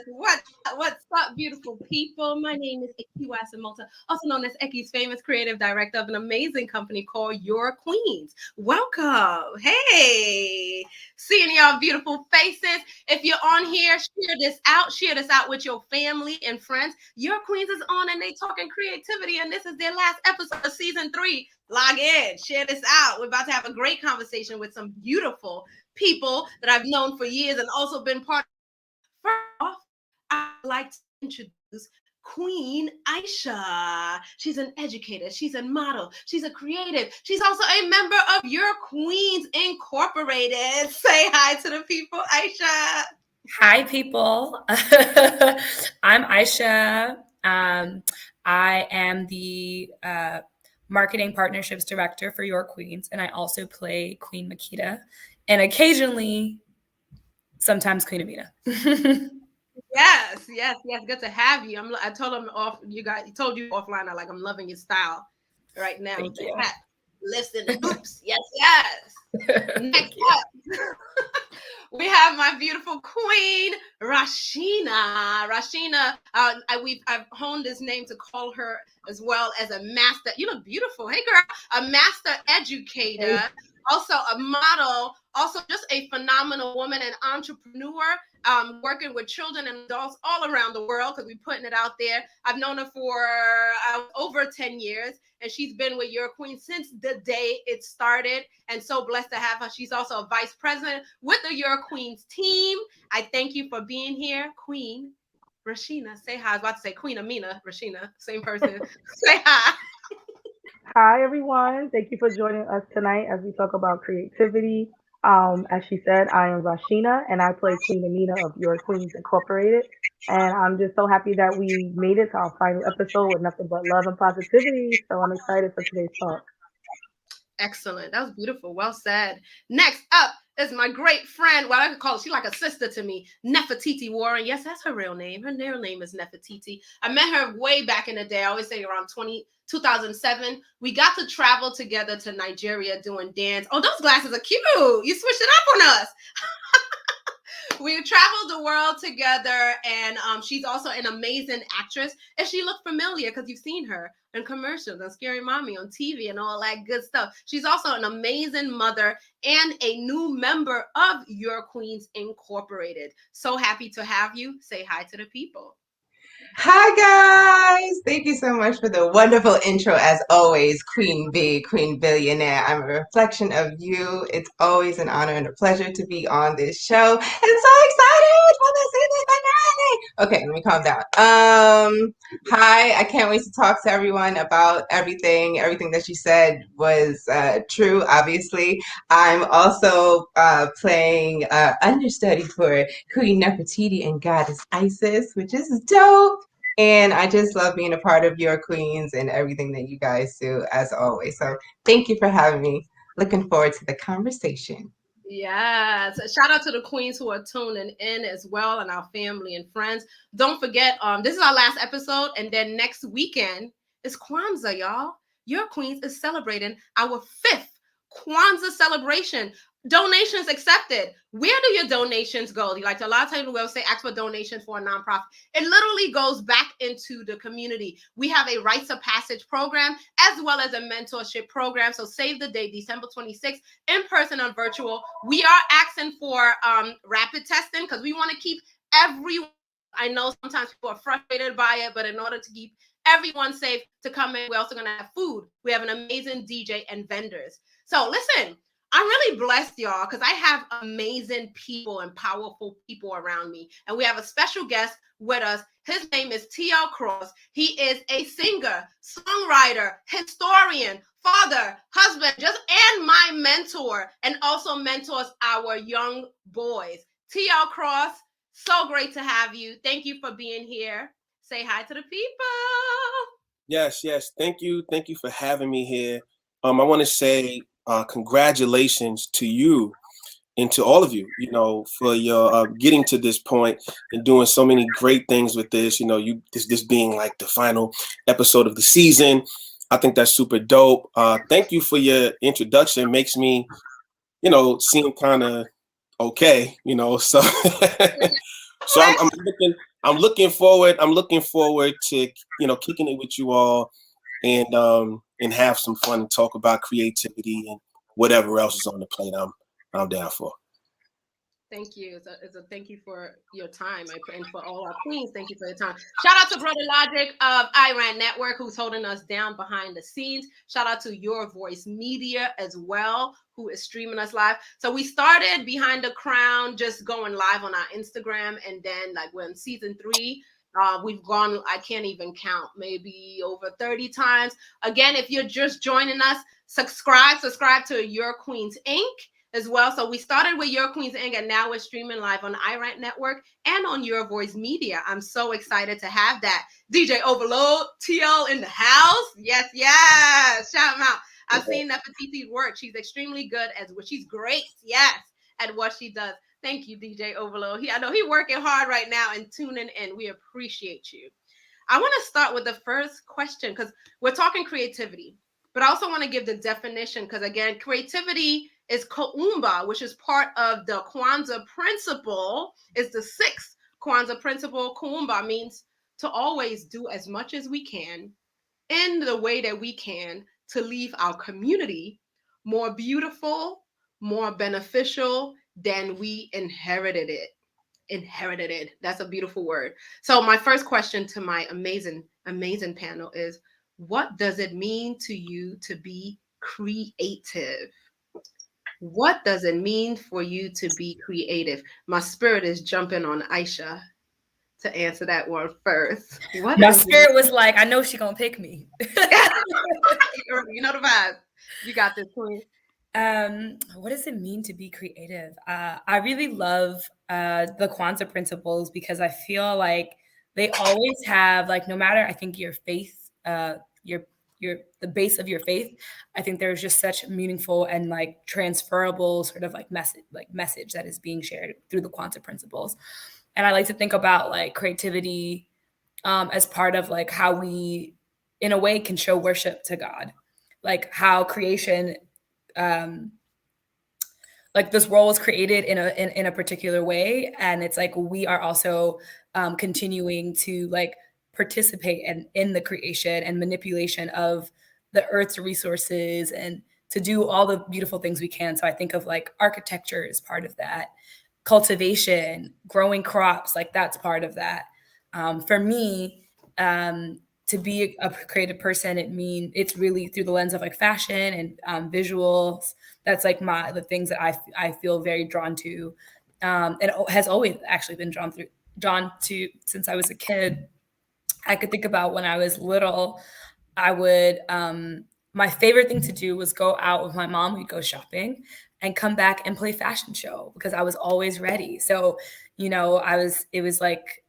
What's up, beautiful people? My name is Eki Wasamota, also known as Eki's famous creative director of an amazing company called Your Queens. Welcome. Hey, seeing y'all beautiful faces. If you're on here, share this out. Share this out with your family and friends. Your Queens is on and they talking creativity, and this is their last episode of season 3. Log in, share this out. We're about to have a great conversation with some beautiful people that I've known for years and also been part of. First off, I'd like to introduce Queen Aisha. She's an educator, she's a model, she's a creative, she's also a member of Your Queens Incorporated. Say hi to the people, Aisha. Hi, people. I'm Aisha. I am the marketing partnerships director for Your Queens, and I also play Queen Makita, and occasionally, sometimes Queen Amina. Yes. Good to have you. I told him off. Told you offline. I'm loving your style right now. Thank you. Hat, lifts and the boots. Yes. Next up, we have my beautiful queen, Rashina. I've honed this name to call her as well as a master. You look beautiful. Hey, girl, a master educator, also a model, also just a phenomenal woman and entrepreneur. Working with children and adults all around the world because we're putting it out there. I've known her for over 10 years, and she's been with Your Queen since the day it started, and so blessed to have her. She's also a vice president with the Your Queens team. I thank you for being here, Queen Rashina. Say hi. I was about to say Queen Amina, Rashina, same person. Say hi. Hi, everyone. Thank you for joining us tonight as we talk about creativity. As she said, I am Rashina, and I play Queen Amina of Your Queens Incorporated. And I'm just so happy that we made it to our final episode with nothing but love and positivity. So I'm excited for today's talk. Excellent. That was beautiful. Well said. Next up is my great friend. Well, I could call her, she's like a sister to me, Nefertiti Warren. Yes, that's her real name. Her real name is Nefertiti. I met her way back in the day. I always say around 2007. We got to travel together to Nigeria doing dance. Oh, those glasses are cute. You switched it up on us. We traveled the world together, and she's also an amazing actress. If she looked familiar, because you've seen her in commercials on Scary Mommy on TV and all that good stuff. She's also an amazing mother and a new member of Your Queens Incorporated. So happy to have you. Say hi to the people. Hi guys! Thank you so much for the wonderful intro as always, Queen B, Queen Billionaire. I'm a reflection of you. It's always an honor and a pleasure to be on this show. I'm so excited for the season finale! Okay, let me calm down. Hi, I can't wait to talk to everyone about everything. Everything that you said was true, obviously. I'm also playing understudy for Queen Nefertiti and Goddess Isis, which is dope. And I just love being a part of Your Queens and everything that you guys do, as always. So thank you for having me. Looking forward to the conversation. Yes. Shout out to the queens who are tuning in as well, and our family and friends. Don't forget, this is our last episode, and then next weekend is Kwanzaa, y'all. Your Queens is celebrating our 5th Kwanzaa celebration. Donations accepted. Where do your donations go? Like a lot of times we'll say ask for donations for a nonprofit. It literally goes back into the community. We have a rites of passage program as well as a mentorship program. So save the date, December 26th, in person or virtual. We are asking for rapid testing because we want to keep everyone. I know sometimes people are frustrated by it, but in order to keep everyone safe to come in, we're also going to have food. We have an amazing DJ and vendors. So listen, I'm really blessed, y'all, because I have amazing people and powerful people around me. And we have a special guest with us. His name is T.L. Cross. He is a singer, songwriter, historian, father, husband, and my mentor, and also mentors our young boys. T.L. Cross, so great to have you. Thank you for being here. Say hi to the people. Yes. Thank you. Thank you for having me here. I want to say congratulations to you and to all of you, for your getting to this point and doing so many great things with this, this being like the final episode of the season. I think that's super dope. Thank you for your introduction. Makes me, seem kind of okay, so So I'm looking forward to kicking it with you all and have some fun and talk about creativity and whatever else is on the plate. I'm down for. Thank you. It's a thank you for your time. And for all our queens, thank you for your time. Shout out to Brother Logic of I RANT Network, who's holding us down behind the scenes. Shout out to Your Voice Media as well, who is streaming us live. So we started Behind the Crown, just going live on our Instagram. And then like we're in season 3. We've gone, I can't even count, maybe over 30 times. Again, if you're just joining us, subscribe to Your Queens Inc. as well. So we started with Your Queens Inc. and now we're streaming live on I RANT Network and on Your Voice Media. I'm so excited to have that. DJ Overload, TL in the house. Yes, yes. Shout him out. I've seen Nefertiti's work. She's extremely good she's great, yes, at what she does. Thank you, DJ Overload. I know he's working hard right now and tuning in. We appreciate you. I want to start with the first question because we're talking creativity, but I also want to give the definition because, again, creativity is Kuumba, which is part of the Kwanzaa principle. It's the 6th Kwanzaa principle. Kuumba means to always do as much as we can in the way that we can to leave our community more beautiful, more beneficial than we inherited it. That's a beautiful word. So my first question to my amazing panel is, what does it mean to you to be creative? What does it mean for you to be creative? My spirit is jumping on Aisha to answer that one first. My spirit was like, I know she's gonna pick me. You know the vibe. You got this, queen. What does it mean to be creative? I really love the Kwanzaa principles because I feel like they always have, like, no matter, I think, your faith, the base of your faith, I think there's just such meaningful and like transferable sort of like message that is being shared through the Kwanzaa principles. And I like to think about like creativity as part of like how we, in a way, can show worship to God, like how creation, like this world was created in a particular way, and it's like we are also continuing to like participate in the creation and manipulation of the earth's resources and to do all the beautiful things we can. So I think of like architecture as part of that, cultivation, growing crops, like that's part of that. For me, to be a creative person, it's really through the lens of like fashion and visuals. That's like the things that I feel very drawn to, and it has always actually been drawn to since I was a kid. I could think about when I was little, I would, my favorite thing to do was go out with my mom. We'd go shopping and come back and play fashion show because I was always ready. So, it was like,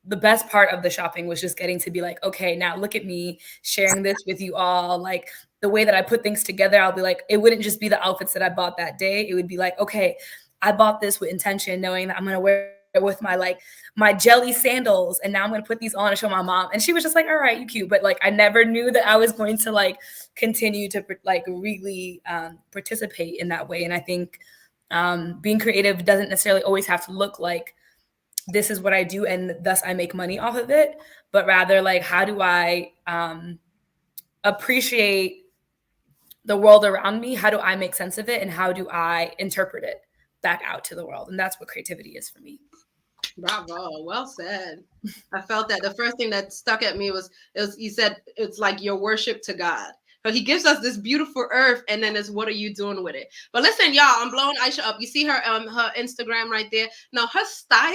the best part of the shopping was just getting to be like, okay, now look at me sharing this with you all. Like the way that I put things together, I'll be like, it wouldn't just be the outfits that I bought that day. It would be like, okay, I bought this with intention, knowing that I'm going to wear it with my jelly sandals. And now I'm going to put these on and show my mom. And she was just like, all right, you cute. But like, I never knew that I was going to like continue to like really participate in that way. And I think being creative doesn't necessarily always have to look like this is what I do and thus I make money off of it, but rather like, how do I appreciate the world around me? How do I make sense of it? And how do I interpret it back out to the world? And that's what creativity is for me. Bravo. Well said. I felt that. The first thing that stuck at me was you said it's like your worship to God. So he gives us this beautiful earth, and then it's what are you doing with it? But listen, y'all, I'm blowing Aisha up. You see her her Instagram right there. Now her style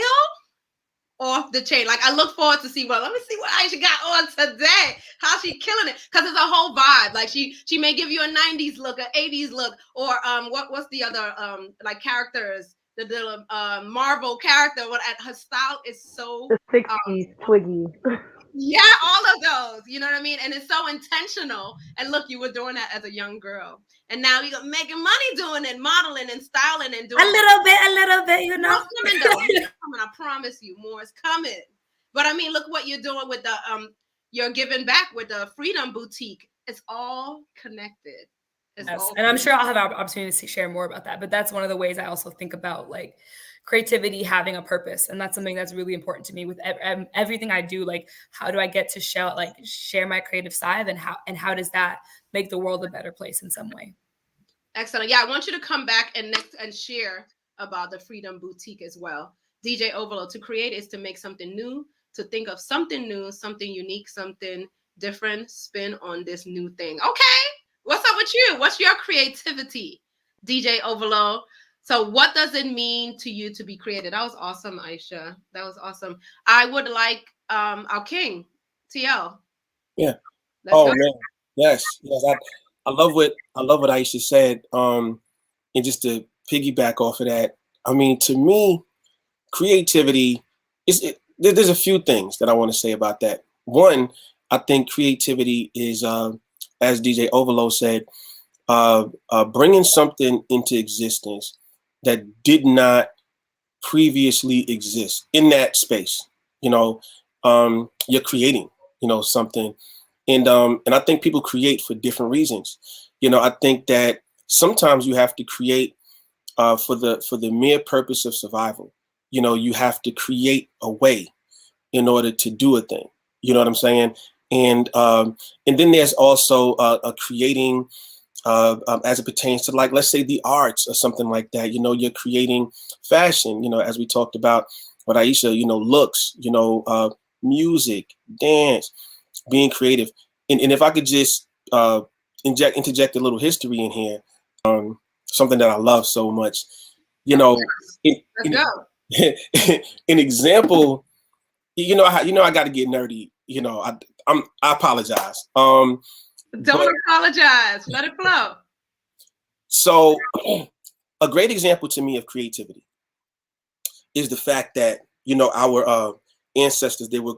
off the chain. Like I look forward to see let me see what Aisha got on today. How she killing it? Because it's a whole vibe. Like she may give you a 90s look, an 80s look, or what's the other like characters? The Marvel character. Her style is so the 60s Twiggy. Yeah, all of those. You know what I mean? And it's so intentional. And look, you were doing that as a young girl, and now you're making money doing it, modeling and styling and doing a little bit. You know, more coming though. More coming, I promise you, more is coming. But I mean, look what you're doing with the you're giving back with the Freedom Boutique. It's all connected. Yes. And I'm sure I'll have opportunities to share more about that. But that's one of the ways I also think about like creativity having a purpose. And that's something that's really important to me with everything I do. Like, how do I get to share my creative side, and how does that make the world a better place in some way? Excellent. Yeah, I want you to come back and share about the Freedom Boutique as well. DJ Overload, to create is to make something new, to think of something new, something unique, something different, spin on this new thing. Okay, what's up with you? What's your creativity, DJ Overload? So what does it mean to you to be creative? That was awesome, Aisha. That was awesome. I would like our king, TL. Yeah. Let's Oh go. man. Yes. I love what Aisha said. And just to piggyback off of that, I mean, to me, creativity there's a few things that I want to say about that. One, I think creativity is, as DJ Overload said, bringing something into existence that did not previously exist in that space. You're creating, something, and I think people create for different reasons. I think that sometimes you have to create for the mere purpose of survival. You have to create a way in order to do a thing. You know what I'm saying? And then there's also a creating as it pertains to, like, let's say the arts or something like that. You're creating fashion. As we talked about with Aisha. Looks. Music, dance, being creative. And if I could just interject a little history in here, something that I love so much. Let's go. An example. I got to get nerdy. I apologize. Don't apologize. Let it flow. So, a great example to me of creativity is the fact that our ancestors, they were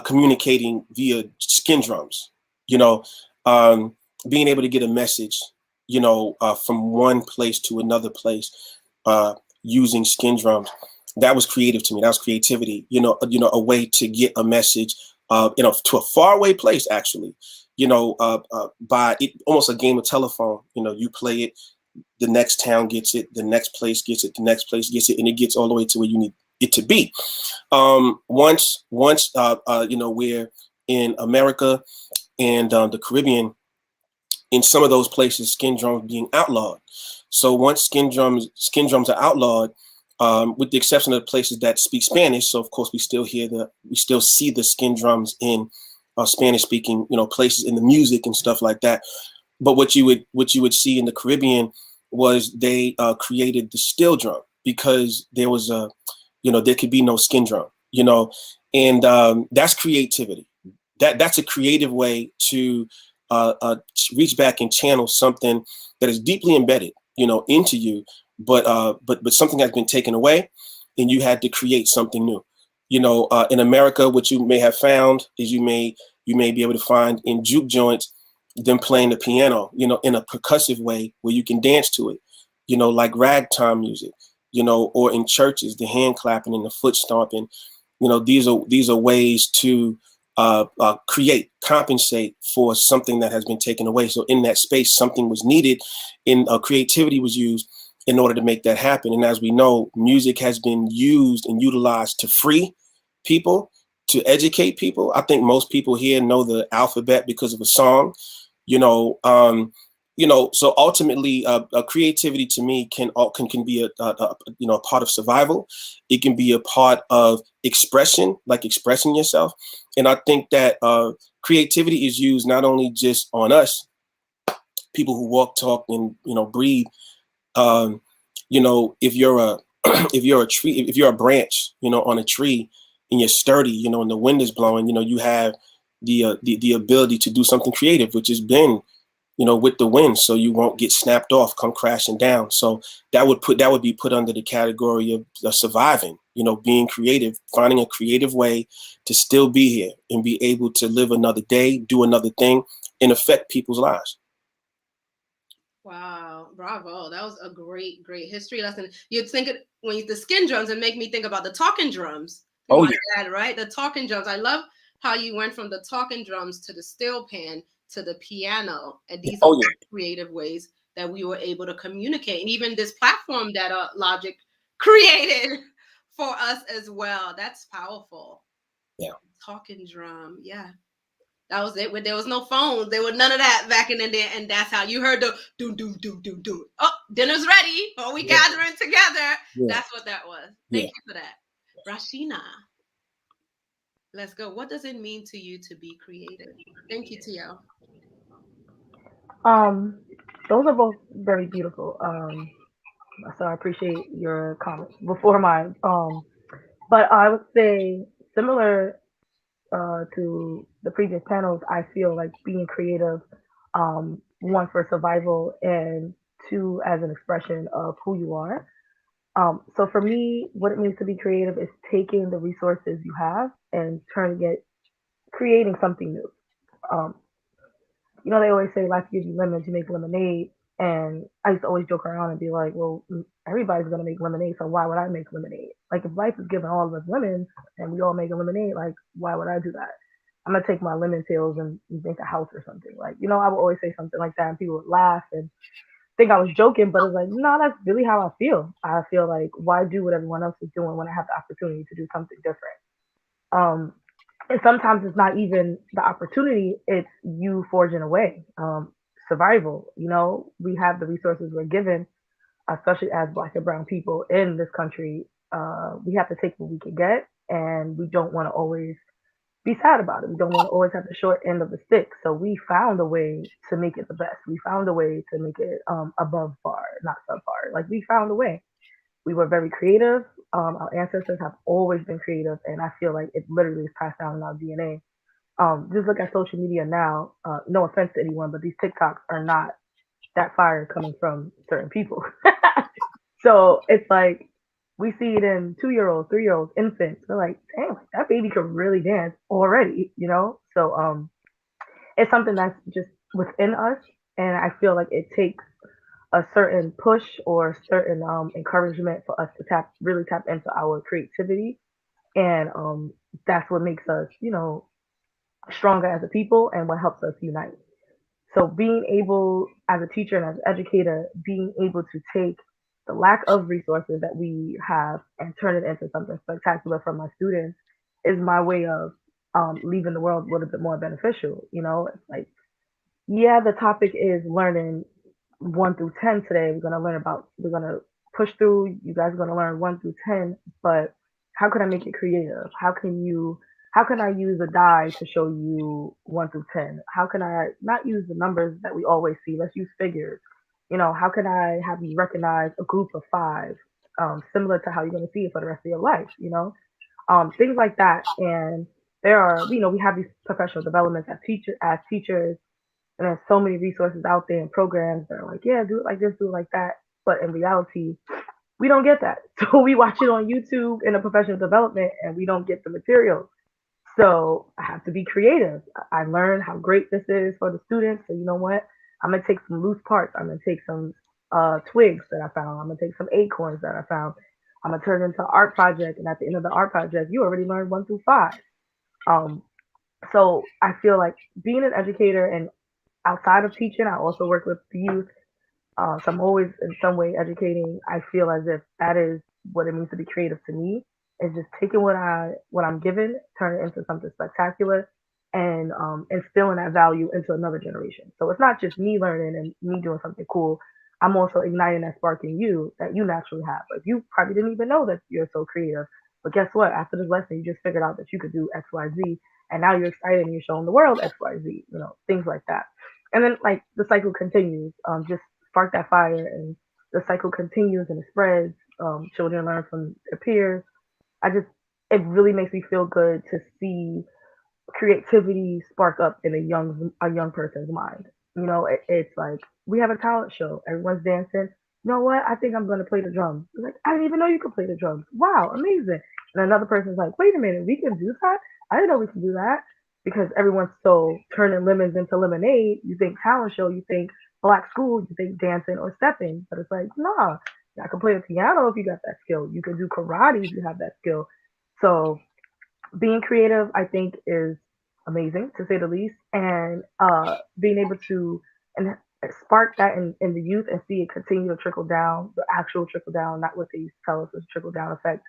communicating via skin drums. Being able to get a message, from one place to another place, using skin drums. That was creative to me. That was creativity. A way to get a message, to a faraway place, actually. By it, almost a game of telephone. You play it, the next town gets it, the next place gets it, the next place gets it, and it gets all the way to where you need it to be. Once, we're in America and the Caribbean, in some of those places, skin drums being outlawed. So once skin drums are outlawed, with the exception of the places that speak Spanish. So of course we still see the skin drums in Spanish speaking, places, in the music and stuff like that. But what you would see in the Caribbean was they created the steel drum, because there was there could be no skin drum, and that's creativity. That's a creative way to reach back and channel something that is deeply embedded, into you, but something has been taken away, and you had to create something new. In America, what you may have found is you may be able to find in juke joints them playing the piano, in a percussive way where you can dance to it, like ragtime music, or in churches, the hand clapping and the foot stomping. These are ways to compensate for something that has been taken away. So in that space, something was needed, and creativity was used in order to make that happen. And as we know, music has been used and utilized to free people, to educate people. I think most people here know the alphabet because of a song. So ultimately, creativity to me can be a part of survival. It can be a part of expression, like expressing yourself. And I think that creativity is used not only just on us, people who walk, talk, and breathe. If you're a if you're a branch, on a tree, and you're sturdy, and the wind is blowing, you have the ability to do something creative, which is bend, with the wind, so you won't get snapped off, come crashing down. So that would be put under the category of surviving, being creative, finding a creative way to still be here and be able to live another day, do another thing, and affect people's lives. Wow, bravo. That was a great history lesson. You'd think when the skin drums, and make me think about the talking drums. Oh, yeah. Dad, right? The talking drums. I love how you went from the talking drums to the steel pan to the piano. And these are creative ways that we were able to communicate. And even this platform that Logic created for us as well. That's powerful. Yeah. Talking drum. Yeah. That was it. When there was no phones, there was none of that back in the day, and that's how you heard the do do do do do. Oh, dinner's ready. Are we gathering together? Yeah. That's what that was. Thank you for that, Rashina. Let's go. What does it mean to you to be creative? Thank you, Tio. Those are both very beautiful. So I appreciate your comments before mine. But I would say similar to the previous panels, I feel like being creative, one for survival and two as an expression of who you are. So for me, what it means to be creative is taking the resources you have and turning it, creating something new. Um, they always say life gives you lemons, you make lemonade. And I used to always joke around and be like, well, everybody's going to make lemonade, so why would I make lemonade? Like, if life is giving all of us lemons and we all make a lemonade, like, why would I do that? I'm going to take my lemon tails and make a house or something. Like, I would always say something like that, and people would laugh and think I was joking, but it's like, no, that's really how I feel. I feel like, why do what everyone else is doing when I have the opportunity to do something different? Um, and sometimes it's not even the opportunity, it's you forging away. Survival, we have the resources we're given, especially as Black and brown people in this country. We have to take what we can get, and we don't want to always be sad about it. We don't want to always have the short end of the stick. So we found a way to make it the best. We found a way to make it above par, not subpar. Like, we found a way. We were very creative. Our ancestors have always been creative, and I feel like it literally is passed down in our DNA. Just look at social media now. No offense to anyone, but these TikToks are not that fire coming from certain people. So it's like we see it in 2-year-olds, 3-year-olds, infants. They're like, damn, that baby can really dance already. So it's something that's just within us, and I feel like it takes a certain push or certain encouragement for us to really tap into our creativity, and that's what makes us stronger as a people and what helps us unite. So being able, as a teacher and as an educator, being able to take the lack of resources that we have and turn it into something spectacular for my students is my way of leaving the world a little bit more beneficial. It's like, yeah, the topic is learning 1 through 10 today. We're gonna push through. You guys are gonna learn 1 through 10, but how can I make it creative? How can I use a die to show you 1 through 10? How can I not use the numbers that we always see? Let's use figures. How can I have you recognize a group of five, similar to how you're gonna see it for the rest of your life? Things like that. And there are, we have these professional developments as teachers, and there's so many resources out there and programs that are like, yeah, do it like this, do it like that. But in reality, we don't get that. So we watch it on YouTube in a professional development, and we don't get the material. So I have to be creative. I learned how great this is for the students. So you know what? I'm gonna take some loose parts. I'm gonna take some twigs that I found. I'm gonna take some acorns that I found. I'm gonna turn it into an art project, and at the end of the art project, you already learned 1 through 5. Um, so I feel like being an educator, and outside of teaching, I also work with the youth. So I'm always in some way educating. I feel as if that is what it means to be creative to me, is just taking what I'm given, turn it into something spectacular, and instilling that value into another generation. So it's not just me learning and me doing something cool. I'm also igniting that spark in you that you naturally have. Like, you probably didn't even know that you're so creative, but guess what? After this lesson, you just figured out that you could do X, Y, Z, and now you're excited and you're showing the world X, Y, Z. Things like that. And then, like, the cycle continues. Just spark that fire, and the cycle continues and it spreads. Children learn from their peers. It really makes me feel good to see creativity spark up in a young person's mind. It's like, we have a talent show. Everyone's dancing. You know what? I think I'm going to play the drums. It's like, I didn't even know you could play the drums. Wow, amazing. And another person's like, wait a minute, we can do that? I didn't know we could do that. Because everyone's so turning lemons into lemonade. You think talent show, you think black school, you think dancing or stepping. But it's like, nah, I can play the piano if you got that skill. You can do karate if you have that skill. So being creative, I think, is amazing, to say the least. And being able to, and spark that in the youth and see it continue to trickle down, the actual trickle down, not what they tell us is trickle down effect,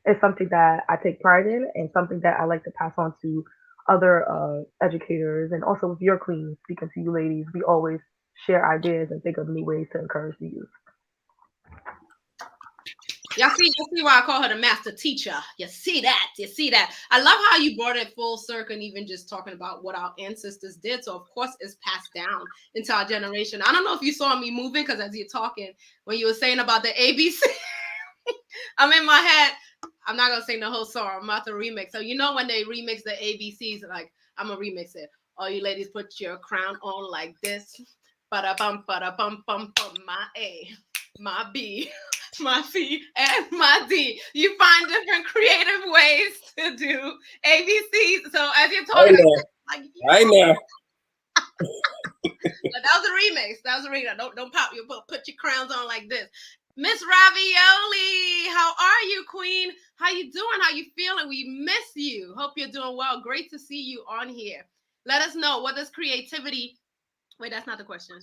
is something that I take pride in and something that I like to pass on to other educators and also with your queens, speaking to you ladies, we always share ideas and think of new ways to encourage the youth. You see why I call her the master teacher. You see that. You see that. I love how you brought it full circle and even just talking about what our ancestors did. So, of course, it's passed down into our generation. I don't know if you saw me moving because as you're talking, when you were saying about the ABC, I'm in my head. I'm not going to sing the whole song. I'm about to remix. So, you know, when they remix the ABCs, like, I'm going to remix it. All you ladies put your crown on like this. Ba-da-bum, ba-da-bum, bum, bum, my A, my B, my C, and my D. You find different creative ways to do ABC. So as you're talking, like, I know. But that was a remix. That was a remix. Don't pop. You put your crowns on like this. Miss Ravioli, how are you, Queen? How you doing? How you feeling? We miss you. Hope you're doing well. Great to see you on here. Let us know, what does creativity... Wait, that's not the question.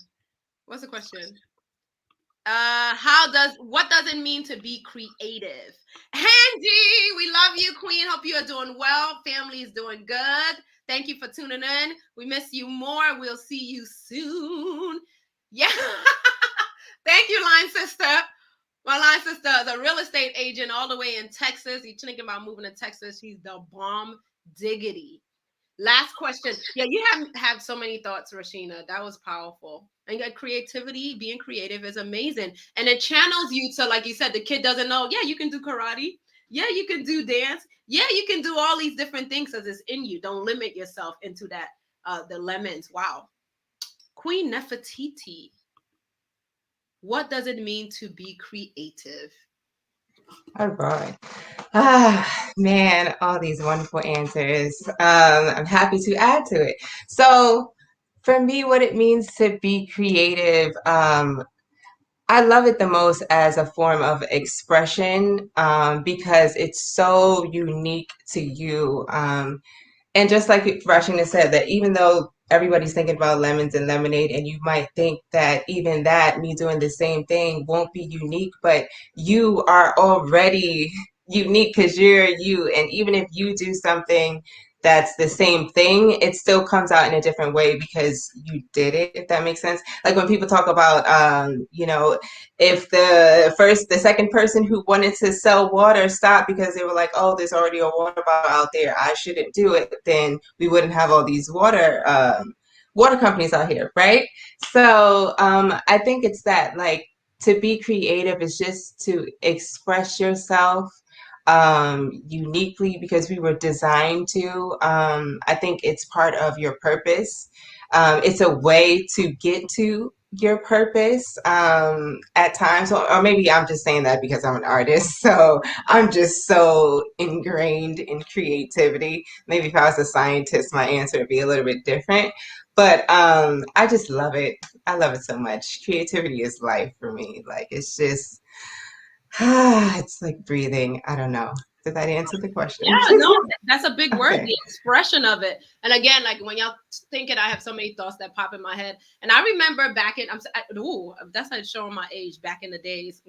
What's the question? What does it mean to be creative? Handy, we love you, Queen. Hope you are doing well. Family is doing good. Thank you for tuning in. We miss you more. We'll see you soon. Yeah. Thank you, Line Sister. My line sister is a real estate agent all the way in Texas. You're thinking about moving to Texas. She's the bomb diggity. Last question. Yeah, you have so many thoughts, Rashina. That was powerful. And your creativity, being creative is amazing. And it channels you to, like you said, the kid doesn't know, yeah, you can do karate. Yeah, you can do dance. Yeah, you can do all these different things because it's in you. Don't limit yourself into that. The lemons. Wow. Queen Nefertiti. What does it mean to be creative? All right. Man, all these wonderful answers. I'm happy to add to it. So, for me, what it means to be creative, I love it the most as a form of expression because it's so unique to you. And just like Rashina said, that even though everybody's thinking about lemons and lemonade, and you might think that even that, me doing the same thing, won't be unique, but you are already unique because you're you. And even if you do something that's the same thing, it still comes out in a different way because you did it, if that makes sense. Like when people talk about, if the second person who wanted to sell water stopped because they were like, oh, there's already a water bottle out there, I shouldn't do it, then we wouldn't have all these water companies out here, right? So I think it's that, like, to be creative is just to express yourself uniquely because we were designed to. I think it's part of your purpose. It's a way to get to your purpose at times, or maybe I'm just saying that because I'm an artist, so I'm just so ingrained in creativity. Maybe if I was a scientist, my answer would be a little bit different, but I just love it. I love it so much. Creativity is life for me. Like, it's just it's like breathing. I don't know. Did that answer the question? Yeah, no, that's a big word, Okay. the expression of it. And again, like when y'all thinking, I have so many thoughts that pop in my head. And I remember back in, that's like showing my age, back in the days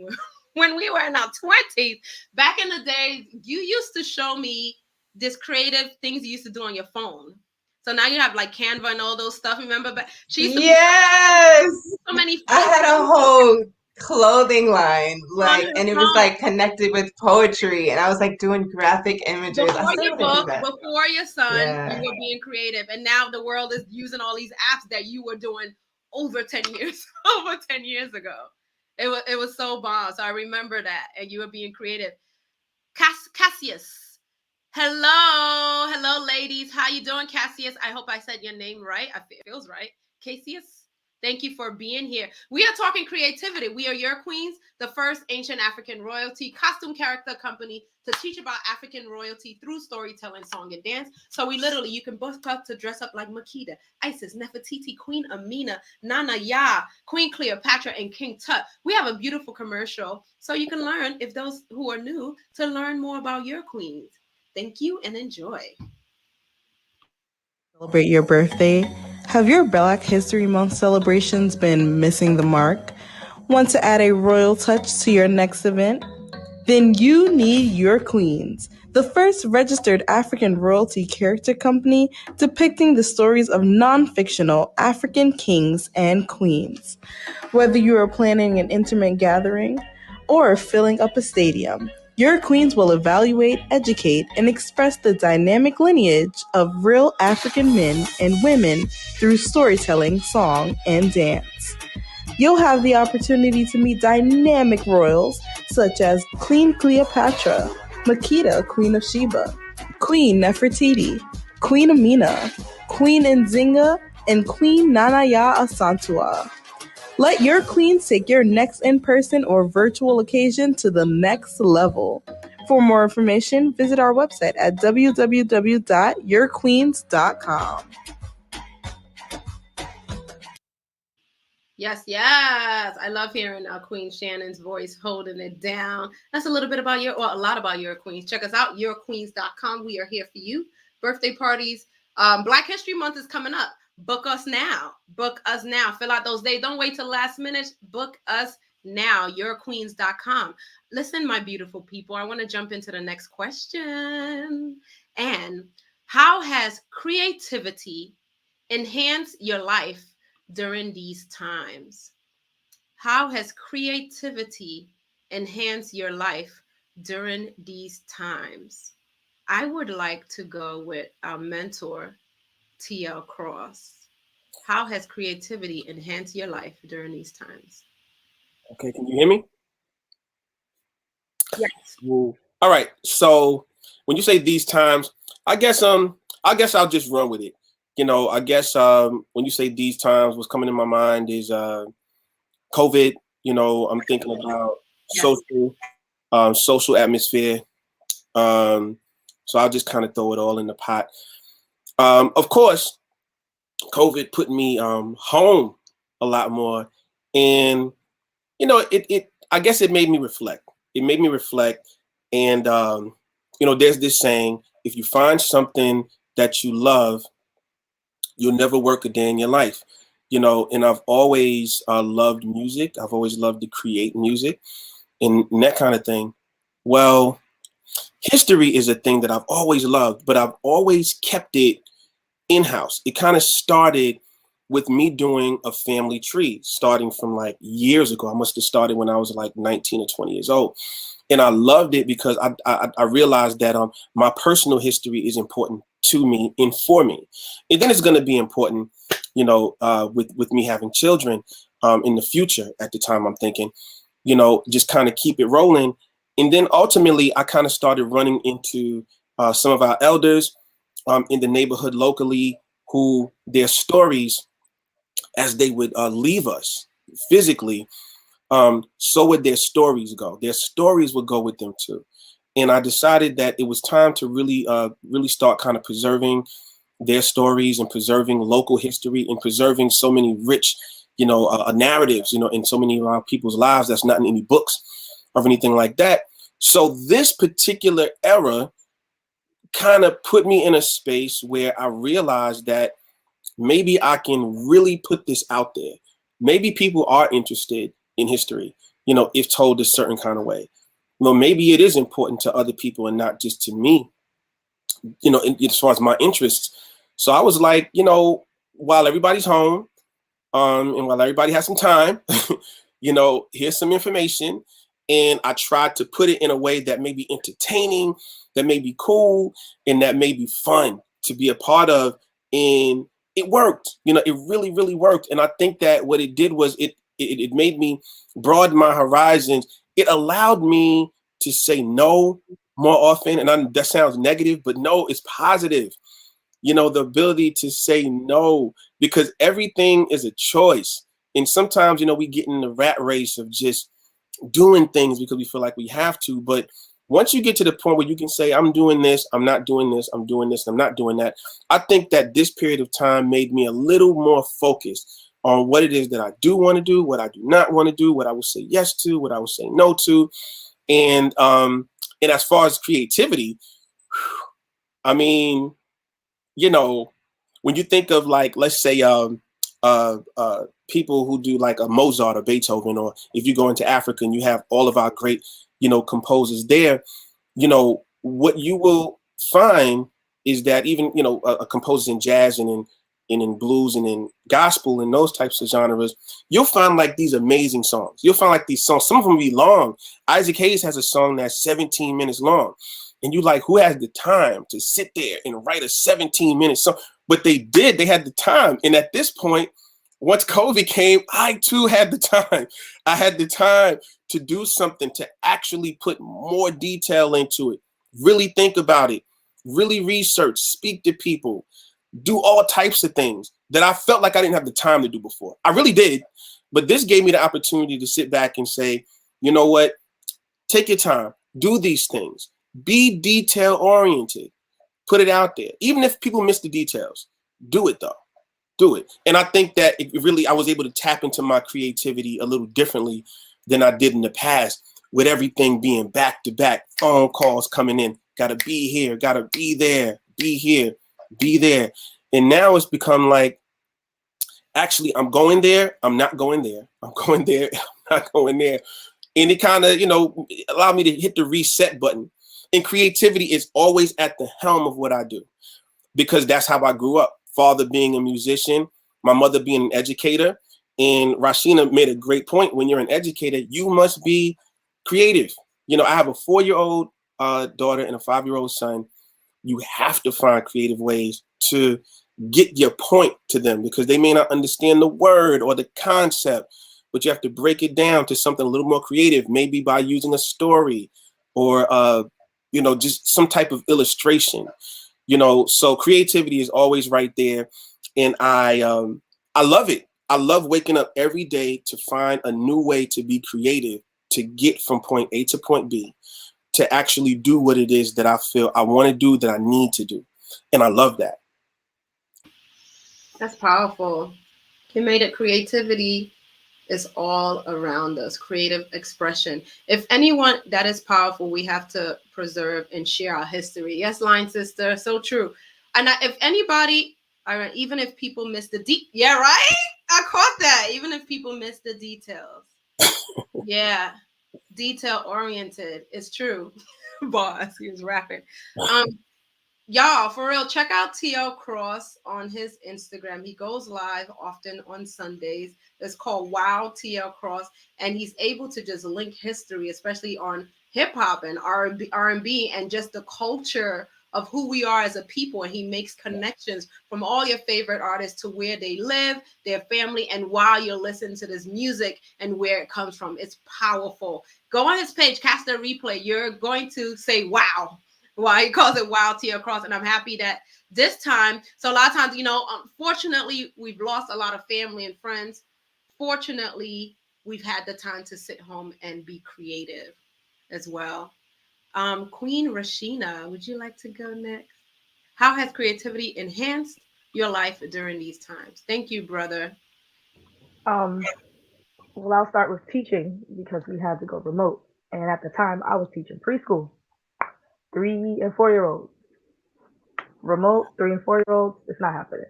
when we were in our 20s. Back in the days, you used to show me this creative things you used to do on your phone. So now you have like Canva and all those stuff. Remember, but she used to Yes, so many. I had a whole clothing line, like, your and it was phone. like connected with poetry, and I was like doing graphic images. I Before still your want to do book, that. before your son, Yeah. you were being creative, and now the world is using all these apps that you were doing over 10 years over 10 years ago. It was so bomb. So I remember that, and you were being creative. Cassius, hello, ladies. How you doing, Cassius? I hope I said your name right. It feels right, Cassius. Thank you for being here. We are talking creativity. We are your queens, the first ancient African royalty costume character company to teach about African royalty through storytelling, song, and dance. So you can book up to dress up like Makeda, Isis, Nefertiti, Queen Amina, Nana Ya, Queen Cleopatra, and King Tut. We have a beautiful commercial so you can learn, if those who are new, to learn more about your queens. Thank you and enjoy. Celebrate your birthday, Have your Black History Month celebrations been missing the mark? Want to add a royal touch to your next event? Then you need Your Queens, the first registered African royalty character company depicting the stories of non-fictional African kings and queens. Whether you are planning an intimate gathering or filling up a stadium, Your Queens will evaluate, educate, and express the dynamic lineage of real African men and women through storytelling, song, and dance. You'll have the opportunity to meet dynamic royals such as Queen Cleopatra, Makeda, Queen of Sheba, Queen Nefertiti, Queen Amina, Queen Nzinga, and Queen Nanaya Asantua. Let your queens take your next in-person or virtual occasion to the next level. For more information, visit our website at www.yourqueens.com. Yes, yes. I love hearing Queen Shannon's voice holding it down. That's a little bit about a lot about Your Queens. Check us out, yourqueens.com. We are here for you. Birthday parties. Black History Month is coming up. Book us now. Book us now. Fill out those days. Don't wait till last minute. Book us now, yourqueens.com. Listen, my beautiful people, I want to jump into the next question. And how has creativity enhanced your life during these times? How has creativity enhanced your life during these times? I would like to go with our mentor, TL Cross. How has creativity enhanced your life during these times? Okay, can you hear me? Yes. All right. So when you say these times, I guess I'll just run with it. I guess when you say these times, what's coming in my mind is COVID. I'm thinking about social atmosphere. So I'll just kind of throw it all in the pot. Of course, COVID put me home a lot more, and I guess it made me reflect. It made me reflect, and there's this saying: if you find something that you love, you'll never work a day in your life. And I've always loved music. I've always loved to create music and that kind of thing. Well, history is a thing that I've always loved, but I've always kept it in-house. It kind of started with me doing a family tree, starting from like years ago. I must have started when I was like 19 or 20 years old. And I loved it because I realized that my personal history is important to me and for me. And then it's going to be important, with me having children in the future. At the time, I'm thinking, just kind of keep it rolling. And then ultimately, I kind of started running into some of our elders in the neighborhood locally, who their stories, as they would leave us physically, so would their stories go. Their stories would go with them too. And I decided that it was time to really start kind of preserving their stories and preserving local history and preserving so many rich, narratives, in so many of our people's lives that's not in any books or anything like that. So this particular era kind of put me in a space where I realized that maybe I can really put this out there. Maybe people are interested in history, if told a certain kind of way. Maybe it is important to other people and not just to me, as far as my interests. So I was like, while everybody's home, and while everybody has some time, here's some information. And I tried to put it in a way that may be entertaining, that may be cool, and that may be fun to be a part of. And it worked. It really, really worked. And I think that what it did was it made me broaden my horizons. It allowed me to say no more often. And that sounds negative, but no, it's positive. The ability to say no, because everything is a choice. And sometimes, we get in the rat race of just doing things because we feel like we have to. But once you get to the point where you can say, I'm doing this, I'm not doing this, I'm doing this, I'm not doing that, I think that this period of time made me a little more focused on what it is that I do want to do, what I do not want to do, what I will say yes to, what I will say no to. And as far as creativity, I mean, when you think of like, let's say, people who do like a Mozart or Beethoven, or if you go into Africa and you have all of our great, composers there, what you will find is that even, composers in jazz and in blues and in gospel and those types of genres, you'll find like these amazing songs. You'll find like these songs, some of them be long. Isaac Hayes has a song that's 17 minutes long. And you like, who has the time to sit there and write a 17-minute song? But they did, they had the time. And at this point, once COVID came, I too had the time. I had the time to do something, to actually put more detail into it, really think about it, really research, speak to people, do all types of things that I felt like I didn't have the time to do before. I really did. But this gave me the opportunity to sit back and say, you know what? Take your time, do these things, be detail oriented, put it out there. Even if people miss the details, do it though. Do it. And I think that I was able to tap into my creativity a little differently than I did in the past, with everything being back to back, phone calls coming in, gotta be here, gotta be there, be here, be there. And now it's become like, actually, I'm going there, I'm not going there, I'm going there, I'm not going there. And it kind of, allowed me to hit the reset button. And creativity is always at the helm of what I do, because that's how I grew up. Father being a musician, my mother being an educator. And Rashina made a great point. When you're an educator, you must be creative. I have a 4-year-old daughter and a 5-year-old son. You have to find creative ways to get your point to them, because they may not understand the word or the concept, but you have to break it down to something a little more creative, maybe by using a story or, just some type of illustration. So creativity is always right there. And I love it. I love waking up every day to find a new way to be creative, to get from point A to point B, to actually do what it is that I feel I want to do, that I need to do. And I love that. That's powerful. You made it. Creativity is all around us. Creative expression. If anyone, that is powerful, we have to preserve and share our history. Yes, line sister, so true. And if anybody, even if people miss yeah, right? I caught that. Even if people miss the details. Yeah, detail oriented. It's true. Boss, he was rapping. Y'all, for real, check out TL Cross on his Instagram. He goes live often on Sundays. It's called Wow TL Cross, and he's able to just link history, especially on hip hop and R&B, and just the culture of who we are as a people. And he makes connections from all your favorite artists to where they live, their family, and while you're listening to this music and where it comes from. It's powerful. Go on his page, cast a replay. You're going to say, wow. Why he calls it Wild TL Cross. And I'm happy that this time, so a lot of times, unfortunately, we've lost a lot of family and friends. Fortunately, we've had the time to sit home and be creative as well. Queen Rashina, would you like to go next? How has creativity enhanced your life during these times? Thank you, brother. Well, I'll start with teaching, because we had to go remote. And at the time, I was teaching preschool, 3 and 4-year-olds. Remote 3 and 4-year-olds, it's not happening.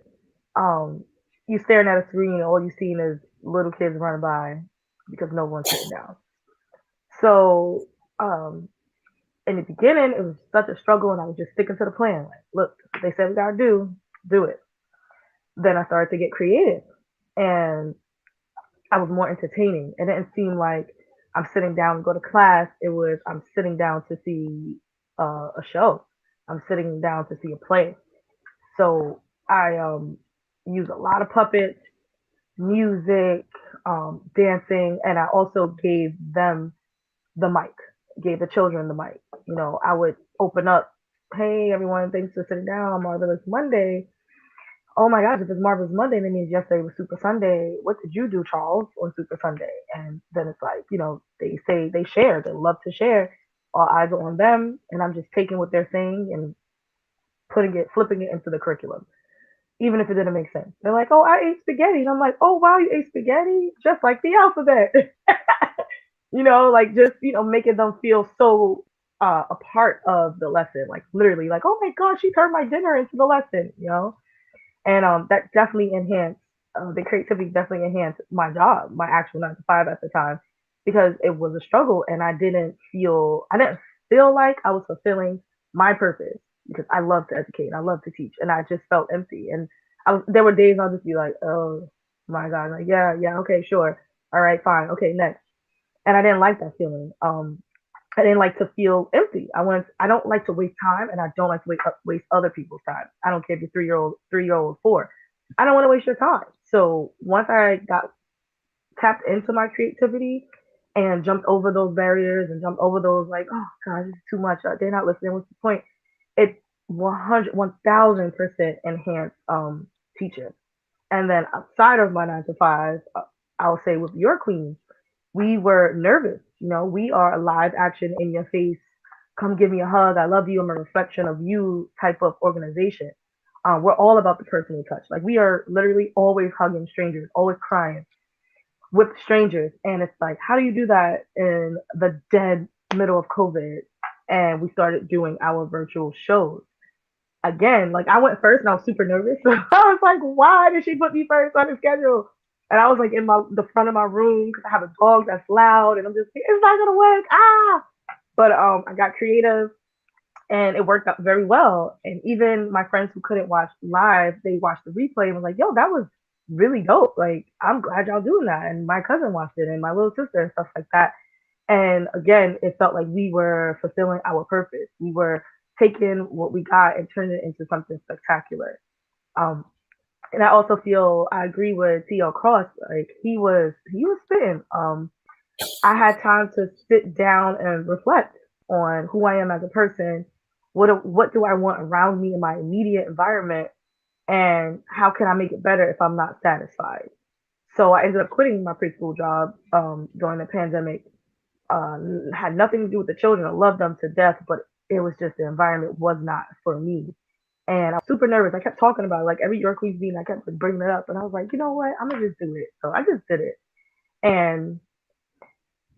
You staring at a screen, all you seen is little kids running by because no one's sitting down. So, in the beginning, it was such a struggle, and I was just sticking to the plan. Like, look, they said we gotta do it. Then I started to get creative, and I was more entertaining. It didn't seem like I'm sitting down to go to class. It was, I'm sitting down to see a show. I'm sitting down to see a play. So I use a lot of puppets, music, dancing, and I also gave them the mic, gave the children the mic. I would open up, hey everyone, thanks for sitting down, Marvelous Monday. Oh my gosh, if it's Marvelous Monday, that means yesterday was Super Sunday. What did you do, Charles, on Super Sunday? And then it's like, they share, they love to share. All eyes are on them, and I'm just taking what they're saying and flipping it into the curriculum, even if it didn't make sense. They're like, oh, I ate spaghetti. And I'm like, oh, wow, you ate spaghetti? Just like the alphabet. Making them feel so a part of the lesson, like literally like, oh my gosh, she turned my dinner into the lesson, And that definitely enhanced the creativity definitely enhanced my job, my actual 9 to 5 at the time, because it was a struggle and I didn't feel like I was fulfilling my purpose because I love to educate and I love to teach and I just felt empty. And there were days I'll just be like, oh my God, like, yeah, yeah, okay, sure. All right, fine. Okay, next. And I didn't like that feeling. I didn't like to feel empty. I don't like to waste time and I don't like to waste other people's time. I don't care if you're 3-year old, 4. I don't want to waste your time. So once I got tapped into my creativity and jumped over those barriers and jumped over those like, oh God, this is too much. They're not listening. What's the point? It 1,000% enhanced teaching. And then outside of my 9 to 5, I'll say with your queens, we were nervous. You know, we are a live action in your face, come give me a hug, I love you, I'm a reflection of you type of organization. We're all about the personal touch. Like we are literally always hugging strangers, always crying with strangers. And it's like, how do you do that in the dead middle of COVID? And we started doing our virtual shows again, like I went first and I was super nervous. I was like, why did she put me first on the schedule? And I was like in the front of my room because I have a dog that's loud and I'm just it's not gonna work. Ah, but I got creative and it worked out very well. And even my friends who couldn't watch live, they watched the replay and was like, yo, that was really dope. Like I'm glad y'all doing that. And my cousin watched it and my little sister and stuff like that. And again, it felt like we were fulfilling our purpose. We were taking what we got and turning it into something spectacular. Um, and I also feel I agree with T.L. Cross. Like he was spitting. I had time to sit down and reflect on who I am as a person. What do I want around me in my immediate environment, and how can I make it better if I'm not satisfied? So I ended up quitting my preschool job during the pandemic. Had nothing to do with the children. I loved them to death, but it was just the environment was not for me. And I was super nervous. I kept talking about it, like every York Queens meeting. I kept like, bringing it up, and I was like, you know what? I'm gonna just do it. So I just did it, and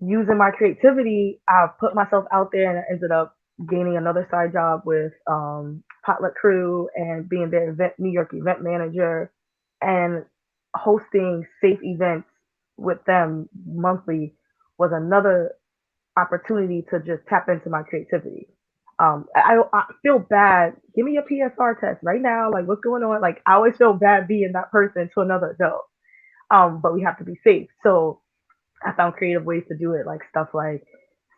using my creativity, I put myself out there, and I ended up gaining another side job with Potluck Crew and being their New York event manager, and hosting safe events with them monthly was another opportunity to just tap into my creativity. I feel bad. Give me a PSR test right now. Like, what's going on? Like, I always feel bad being that person to another adult. But we have to be safe. So I found creative ways to do it, like stuff like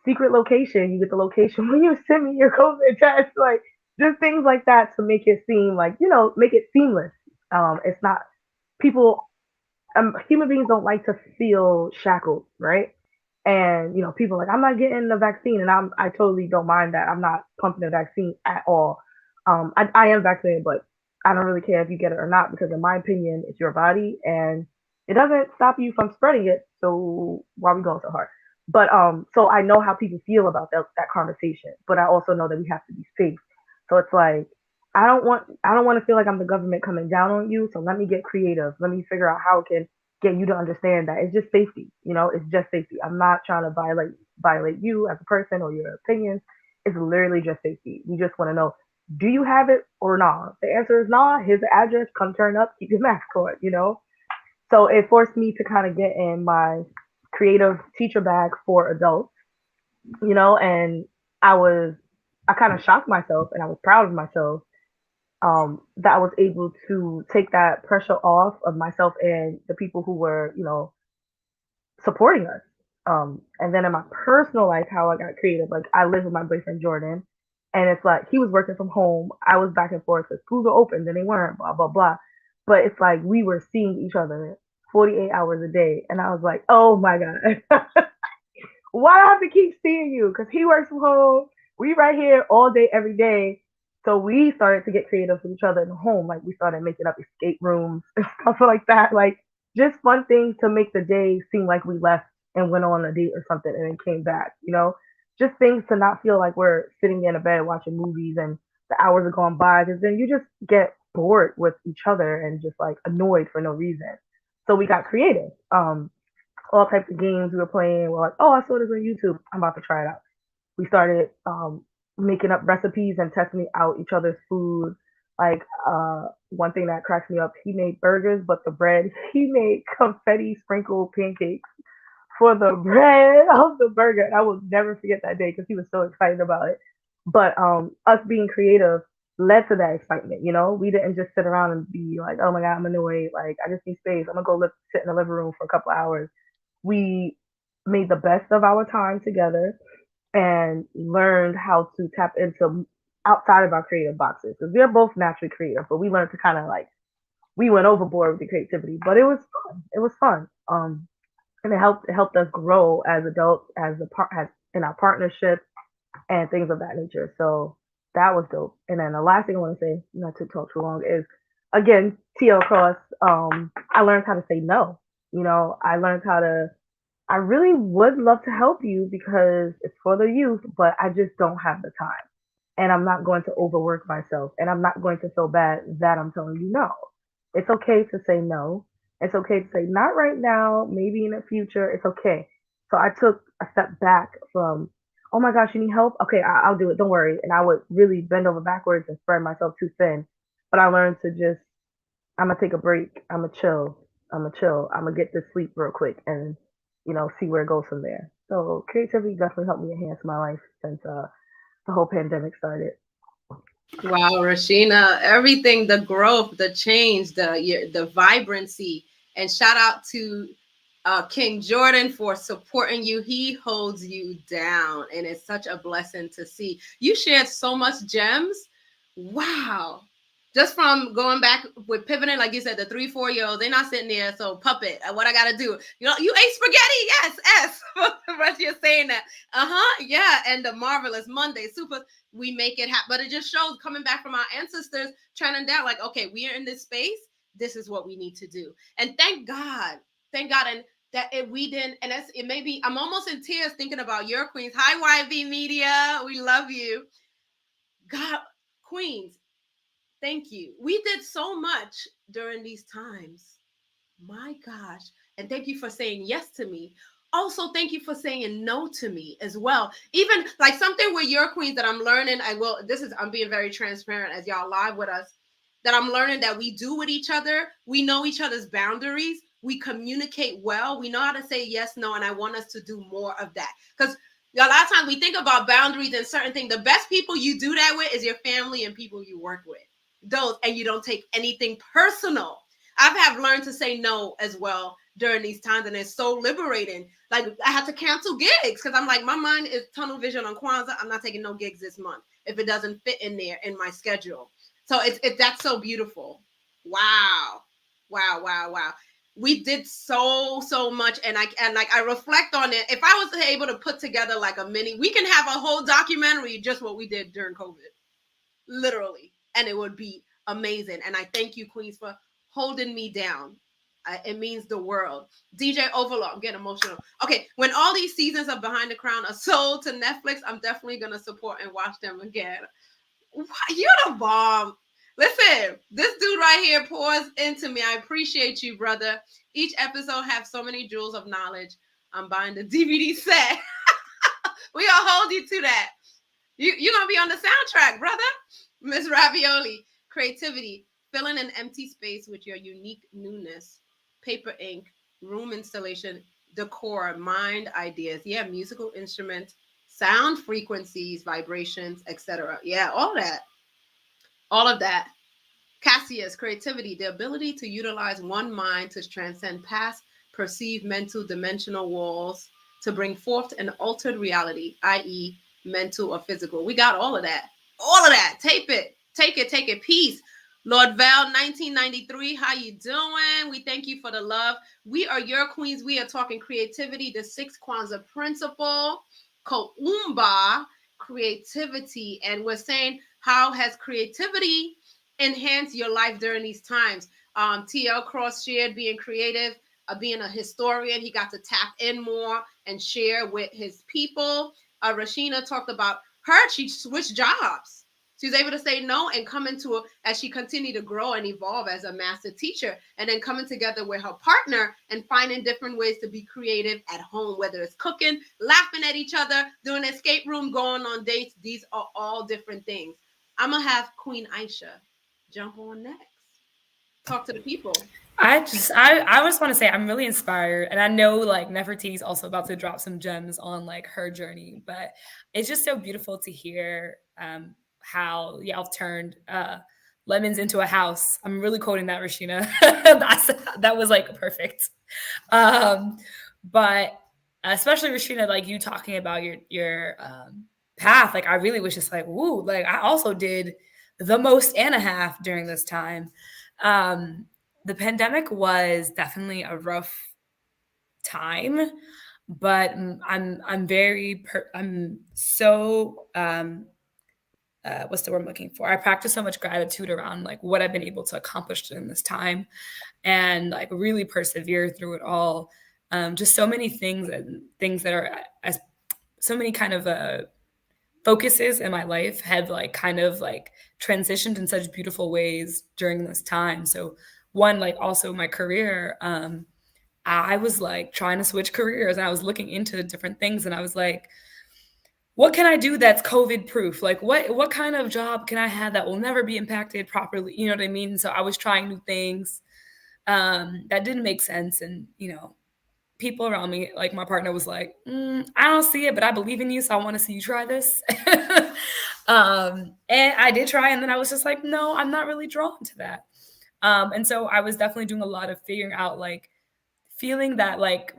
secret location. You get the location when you send me your COVID test. Like, just things like that to make it seem like, make it seamless. It's not people human beings don't like to feel shackled, right? And people are like, I'm not getting the vaccine, and I totally don't mind that. I'm not pumping the vaccine at all. I am vaccinated, but I don't really care if you get it or not because, in my opinion, it's your body and it doesn't stop you from spreading it. So why are we going so hard? But so I know how people feel about that conversation, but I also know that we have to be safe. So it's like I don't want to feel like I'm the government coming down on you. So let me get creative. Let me figure out how it can get you to understand that it's just safety. It's just safety. I'm not trying to violate you as a person or your opinions. It's literally just safety. We just want to know, do you have it or not? The answer is not. Here's the address. Come turn up. Keep your mask on. So it forced me to kind of get in my creative teacher bag for adults. And I kind of shocked myself and I was proud of myself that I was able to take that pressure off of myself and the people who were, supporting us. And then in my personal life, how I got creative, like I live with my boyfriend Jordan, and it's like he was working from home. I was back and forth. The schools are open, then they weren't, blah blah blah. But it's like we were seeing each other 48 hours a day, and I was like, oh my god, why do I have to keep seeing you? Because he works from home. We right here all day, every day. So we started to get creative with each other in the home. Like we started making up escape rooms and stuff like that. Like just fun things to make the day seem like we left and went on a date or something and then came back. Just things to not feel like we're sitting in a bed watching movies and the hours are gone by because then you just get bored with each other and just like annoyed for no reason. So we got creative. All types of games we were playing. We're like, oh, I saw this on YouTube. I'm about to try it out. We started making up recipes and testing out each other's food. Like, one thing that cracks me up, he made burgers, but the bread, he made confetti sprinkled pancakes for the bread of the burger. And I will never forget that day because he was so excited about it. But us being creative led to that excitement. You know, we didn't just sit around and be like, "Oh my God, I'm annoyed. Like, I just need space. I'm gonna go sit in the living room for a couple hours." We made the best of our time together and learned how to tap into outside of our creative boxes because we're both naturally creative, but we learned to kind of like we went overboard with the creativity, but it was fun. It was fun. And it helped us grow as adults, as in our partnership and things of that nature. So that was dope. And then the last thing I want to say, not to talk too long, is again TL Cross. I learned how to say no. You know, I learned how to. I really would love to help you because it's for the youth, but I just don't have the time. And I'm not going to overwork myself. And I'm not going to feel bad that I'm telling you no. It's okay to say no. It's okay to say not right now, maybe in the future. It's okay. So I took a step back from, oh my gosh, you need help? Okay, I'll do it. Don't worry. And I would really bend over backwards and spread myself too thin. But I learned to just, I'm going to take a break. I'm going to chill. I'm going to chill. I'm going to get this sleep real quick and, see where it goes from there. So creativity definitely helped me enhance my life since the whole pandemic started. Wow, Rashina, everything, the growth, the change, the vibrancy, and shout out to King Jordan for supporting you. He holds you down, and it's such a blessing to see. You shared so much gems. Wow. Just from going back with pivoting, like you said, the 3-4-year-olds, they're not sitting there. So puppet, what I gotta do? You ate spaghetti, yes, S. The rest you're saying that, yeah, and the marvelous Monday, super. We make it happen, but it just shows coming back from our ancestors, trending down. Like, okay, we are in this space. This is what we need to do, and thank God, and that we didn't. And it may be. I'm almost in tears thinking about your queens. Hi, YB Media, we love you. God, queens, thank you. We did so much during these times. My gosh. And thank you for saying yes to me. Also, thank you for saying no to me as well. Even like something with your queens that I'm learning. I'm being very transparent as y'all live with us, that I'm learning that we do with each other. We know each other's boundaries. We communicate well. We know how to say yes, no, and I want us to do more of that. Because a lot of times we think about boundaries and certain things. The best people you do that with is your family and people you work with. Those, and you don't take anything personal. Have learned to say no as well during these times, and it's so liberating. Like I had to cancel gigs because I'm like, my mind is tunnel vision on Kwanzaa. I'm not taking no gigs this month if it doesn't fit in there in my schedule. So it's that's so beautiful. Wow, wow, wow, wow. We did so much, and I reflect on it. If I was able to put together like a mini, we can have a whole documentary just what we did during COVID, literally, and it would be amazing. And I thank you, Queens, for holding me down. It means the world. DJ Overlord, I'm getting emotional. Okay, when all these seasons of Behind the Crown are sold to Netflix, I'm definitely gonna support and watch them again. You're the bomb. Listen, this dude right here pours into me. I appreciate you, brother. Each episode have so many jewels of knowledge. I'm buying the DVD set. We gonna hold you to that. You're gonna be on the soundtrack, brother. Miss Ravioli, creativity, filling an empty space with your unique newness, paper ink, room installation, decor, mind ideas. Yeah, musical instruments, sound frequencies, vibrations, etc. Yeah, all that. All of that. Cassius, creativity, the ability to utilize one mind to transcend past, perceive mental dimensional walls, to bring forth an altered reality, i.e., mental or physical. We got all of that. All of that. Tape it. Take it. Peace. Lord Val, 1993, how you doing? We thank you for the love. We are your queens. We are talking creativity, the 6 Kwanzaa principle, Koumba, creativity. And we're saying, how has creativity enhance your life during these times? TL Cross shared being creative, being a historian. He got to tap in more and share with his people. Rashina talked about she switched jobs. She was able to say no and come into as she continued to grow and evolve as a master teacher, and then coming together with her partner and finding different ways to be creative at home, whether it's cooking, laughing at each other, doing an escape room, going on dates. These are all different things. I'm going to have Queen Aisha jump on next? Talk to the people. I just want to say I'm really inspired, and I know like Nefertiti is also about to drop some gems on like her journey, but it's just so beautiful to hear how y'all turned lemons into a house. I'm really quoting that, Rashina. That was like perfect. But especially Rashina, like you talking about your path, like I really was just like, woo, like I also did the most and a half during this time. The pandemic was definitely a rough time, but I'm so what's the word I'm looking for? I practice so much gratitude around like what I've been able to accomplish during this time, and like really persevere through it all. Just so many things and things that are as so many kind of focuses in my life have like kind of like transitioned in such beautiful ways during this time. So one, like also my career, I was like trying to switch careers and I was looking into different things and I was like, what can I do that's COVID proof? Like what kind of job can I have that will never be impacted properly? You know what I mean? So I was trying new things that didn't make sense. And, you know, people around me, like my partner was like, I don't see it, but I believe in you. So I want to see you try this. And I did try. And then I was just like, no, I'm not really drawn to that. And so I was definitely doing a lot of figuring out, like feeling that like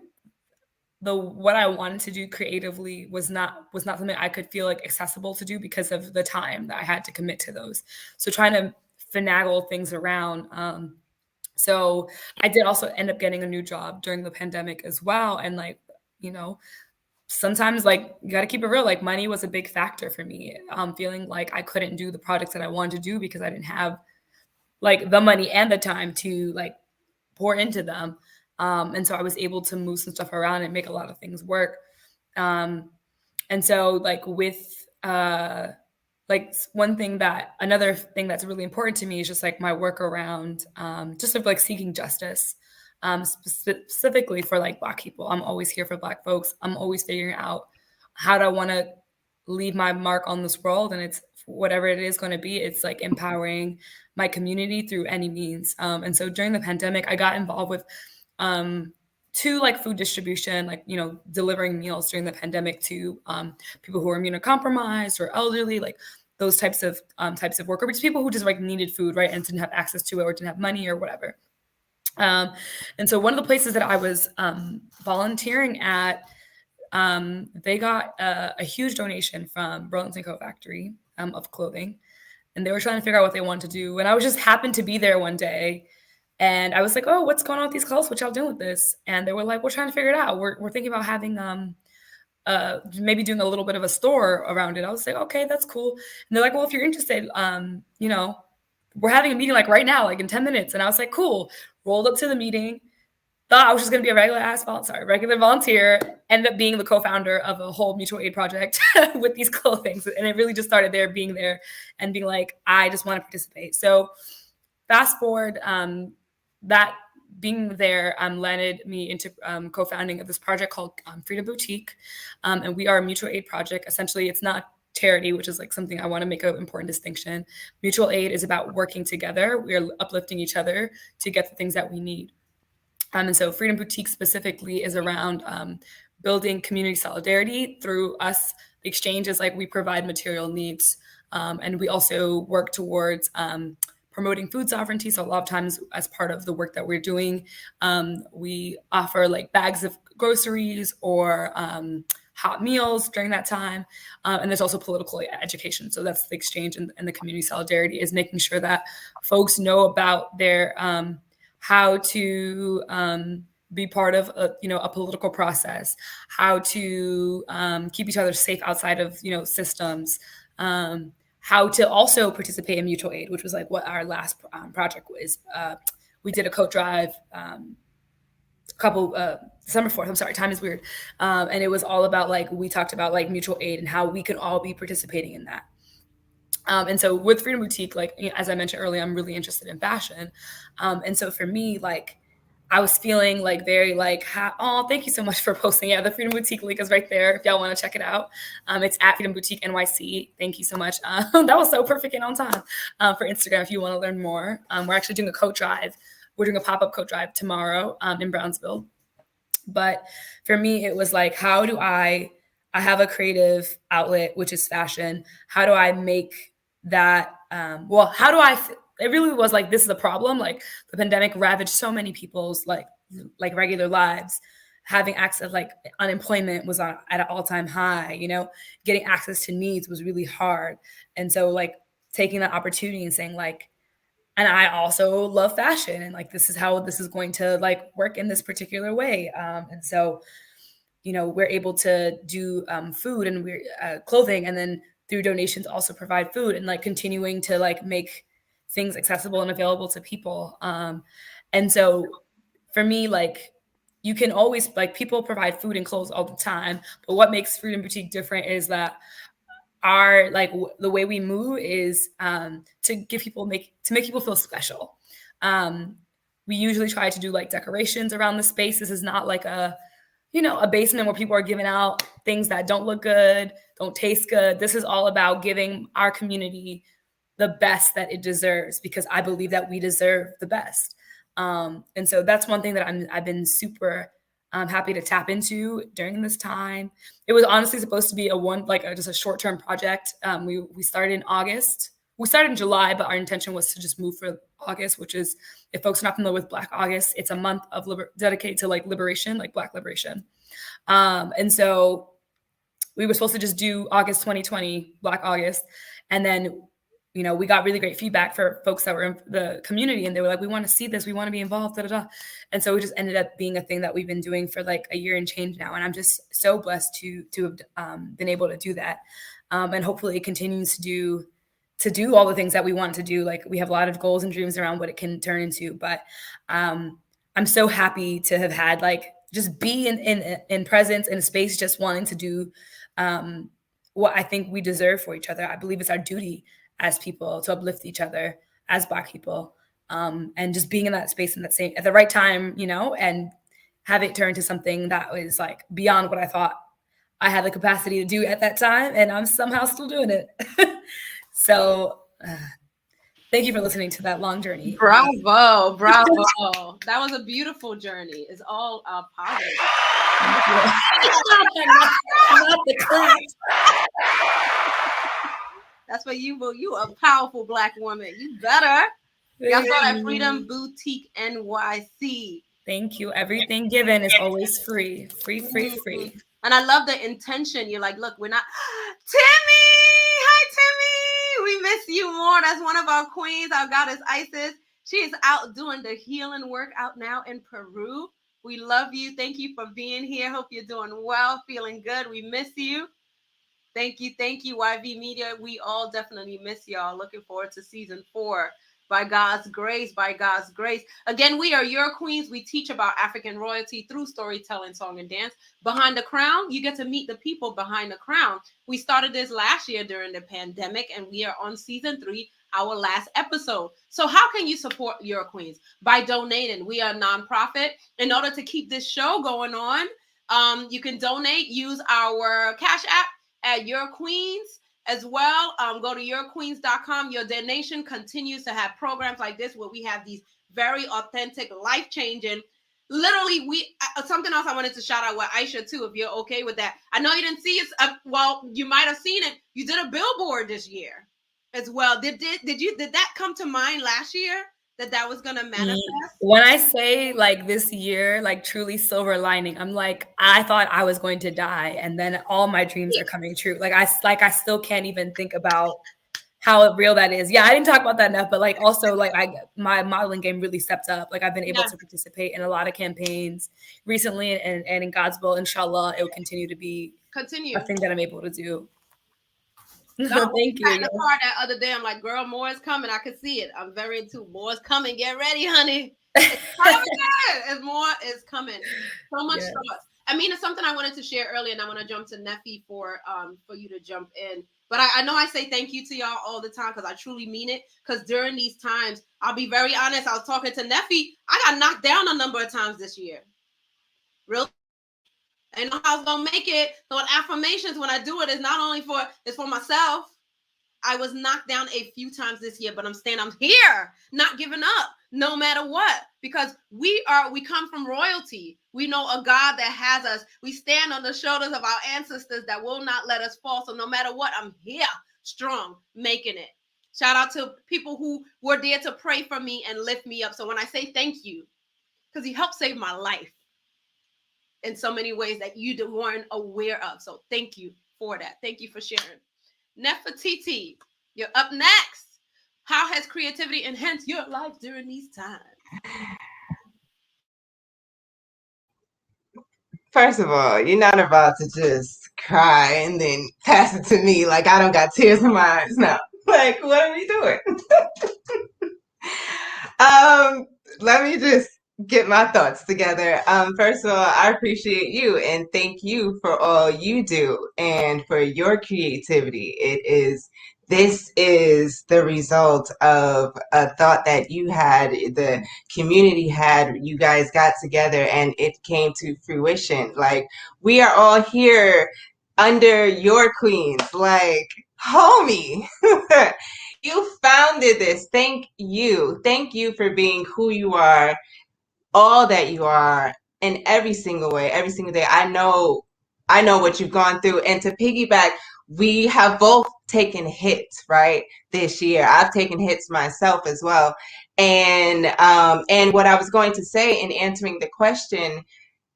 what I wanted to do creatively was not something I could feel like accessible to do because of the time that I had to commit to those. So trying to finagle things around. So I did also end up getting a new job during the pandemic as well. And like, you know, sometimes like you got to keep it real. Like money was a big factor for me. Feeling like I couldn't do the projects that I wanted to do because I didn't have like the money and the time to like pour into them. And so I was able to move some stuff around and make a lot of things work. And so like with like another thing that's really important to me is just like my work around just of like seeking justice, specifically for like Black people. I'm always here for Black folks. I'm always figuring out how do I want to leave my mark on this world, and it's whatever it is going to be. It's like empowering my community through any means. And so during the pandemic, I got involved with to like food distribution, like, you know, delivering meals during the pandemic to people who are immunocompromised or elderly, like those types of work, or just people who just like needed food, right, and didn't have access to it or didn't have money or whatever. And so one of the places that I was volunteering at, they got a huge donation from Burlington Coat Factory of clothing, and they were trying to figure out what they wanted to do. And I was just happened to be there one day. And I was like, oh, what's going on with these clothes? What y'all doing with this? And they were like, we're trying to figure it out. We're thinking about having maybe doing a little bit of a store around it. I was like, okay, that's cool. And they're like, well, if you're interested, you know, we're having a meeting like right now, like in 10 minutes. And I was like, cool. Rolled up to the meeting. Thought I was just going to be a regular volunteer. Ended up being the co-founder of a whole mutual aid project with these clothing. And it really just started there, being there and being like, I just want to participate. So fast forward, that being there landed me into co-founding of this project called Freedom Boutique. And we are a mutual aid project. Essentially, it's not charity, which is like something I want to make an important distinction. Mutual aid is about working together. We are uplifting each other to get the things that we need. And so Freedom Boutique specifically is around building community solidarity through us. The exchange is like we provide material needs. And we also work towards promoting food sovereignty. So a lot of times as part of the work that we're doing, we offer like bags of groceries or hot meals during that time. And there's also political education. So that's the exchange and the community solidarity is making sure that folks know about their how to be part of a political process, how to keep each other safe outside of systems, how to also participate in mutual aid, which was like what our last project was. We did a coat drive December 4th. I'm sorry, time is weird. And it was all about like, we talked about like mutual aid and how we can all be participating in that. And so with Freedom Boutique, like, as I mentioned earlier, I'm really interested in fashion. And so for me, like, I was feeling like very like, oh, thank you so much for posting. Yeah, the Freedom Boutique link is right there if y'all want to check it out. It's at Freedom Boutique NYC. Thank you so much. That was so perfect and on time for Instagram if you want to learn more. We're actually doing a coat drive. We're doing a pop-up coat drive tomorrow in Brownsville. But for me, it was like, how do I have a creative outlet, which is fashion. How do I make that, how do I, it really was like, this is a problem. Like the pandemic ravaged so many people's like regular lives. Having access, like unemployment was at an all-time high, you know, getting access to needs was really hard. And so like taking that opportunity and saying like, and I also love fashion and like, this is how this is going to like work in this particular way. And so, you know, we're able to do food and we're clothing, and then through donations also provide food and like continuing to like make things accessible and available to people. And so for me, like you can always like people provide food and clothes all the time, but what makes Freedom Boutique different is that our like the way we move is to give people make people feel special. We usually try to do like decorations around the space. This is not like a basement where people are giving out things that don't look good, don't taste good. This is all about giving our community the best that it deserves, because I believe that we deserve the best. And so that's one thing that I've been super happy to tap into during this time. It was honestly supposed to be just a short-term project. We started in August. We started in July, but our intention was to just move for August, which is, if folks are not familiar with Black August, it's a month of dedicated to like liberation, like Black liberation. And so we were supposed to just do August 2020, Black August. And then, you know, we got really great feedback for folks that were in the community, and they were like, we want to see this, we want to be involved, da, da, da. And so it just ended up being a thing that we've been doing for like a year and change now. And I'm just so blessed to have been able to do that. And hopefully it continues to do all the things that we want to do. Like we have a lot of goals and dreams around what it can turn into, but I'm so happy to have had like just be in presence in space, just wanting to do what I think we deserve for each other. I believe it's our duty as people to uplift each other as Black people, and just being in that space in that same at the right time, you know, and have it turn to something that was like beyond what I thought I had the capacity to do at that time, and I'm somehow still doing it. So thank you for listening to that long journey. Bravo. That was a beautiful journey. It's all positive. Not the clap. That's what you a powerful Black woman. You better. Y'all saw that Freedom Boutique NYC. Thank you. Everything given is always free. Free. And I love the intention. You're like, look, we're not Timmy. Hi, Timmy. We miss you more. That's one of our queens, our goddess Isis. She is out doing the healing work out now in Peru. We love you. Thank you for being here. Hope you're doing well, feeling good. We miss you. Thank you, YV Media. We all definitely miss y'all. Looking forward to season 4. By God's grace. Again, we are your queens. We teach about African royalty through storytelling, song, and dance. Behind the crown, you get to meet the people behind the crown. We started this last year during the pandemic, and we are on season 3, our last episode. So how can you support your queens? By donating. We are a nonprofit. In order to keep this show going on, you can donate. Use our Cash App at Your Queens as well. Go to yourqueens.com. Your donation continues to have programs like this where we have these very authentic, life-changing, literally, something else I wanted to shout out with Aisha too, if you're okay with that. I know you didn't see it. Well, you might have seen it. You did a billboard this year as well. Did that come to mind last year? That was gonna manifest? When I say like this year, like truly silver lining, I'm like, I thought I was going to die, and then all my dreams are coming true. Like I still can't even think about how real that is. Yeah, I didn't talk about that enough, but like also like my modeling game really stepped up. Like I've been able to participate in a lot of campaigns recently, and in God's will, inshallah, it will continue to be a thing that I'm able to do. No, thank you. The part that other day, I'm like, girl, more is coming. I could see it. I'm very into more is coming. Get ready, honey. It's coming. It's more is coming. So much stuff. I mean, it's something I wanted to share earlier, and I want to jump to Neffy for you to jump in. But I know I say thank you to y'all all the time because I truly mean it. Because during these times, I'll be very honest. I was talking to Neffy. I got knocked down a number of times this year. Real. I know how I was gonna make it. So affirmations, when I do it, is not only it's for myself. I was knocked down a few times this year, but I'm here, not giving up, no matter what, because we come from royalty. We know a God that has us. We stand on the shoulders of our ancestors that will not let us fall. So no matter what, I'm here, strong, making it. Shout out to people who were there to pray for me and lift me up. So when I say thank you, because you helped save my life in so many ways that you weren't aware of. So thank you for that. Thank you for sharing. Nefertiti, you're up next. How has creativity enhanced your life during these times? First of all, you're not about to just cry and then pass it to me like I don't got tears in my eyes now. Like, what are we doing? Let me just get my thoughts together. First of all, I appreciate you and thank you for all you do and for your creativity. This is the result of a thought that you had, the community had, you guys got together and it came to fruition. Like, we are all here under your queens, like, homie. You founded this. Thank you. Thank you for being who you are, all that you are, in every single way, every single day. I know what you've gone through. And to piggyback, we have both taken hits, right? This year. I've taken hits myself as well. And what I was going to say in answering the question,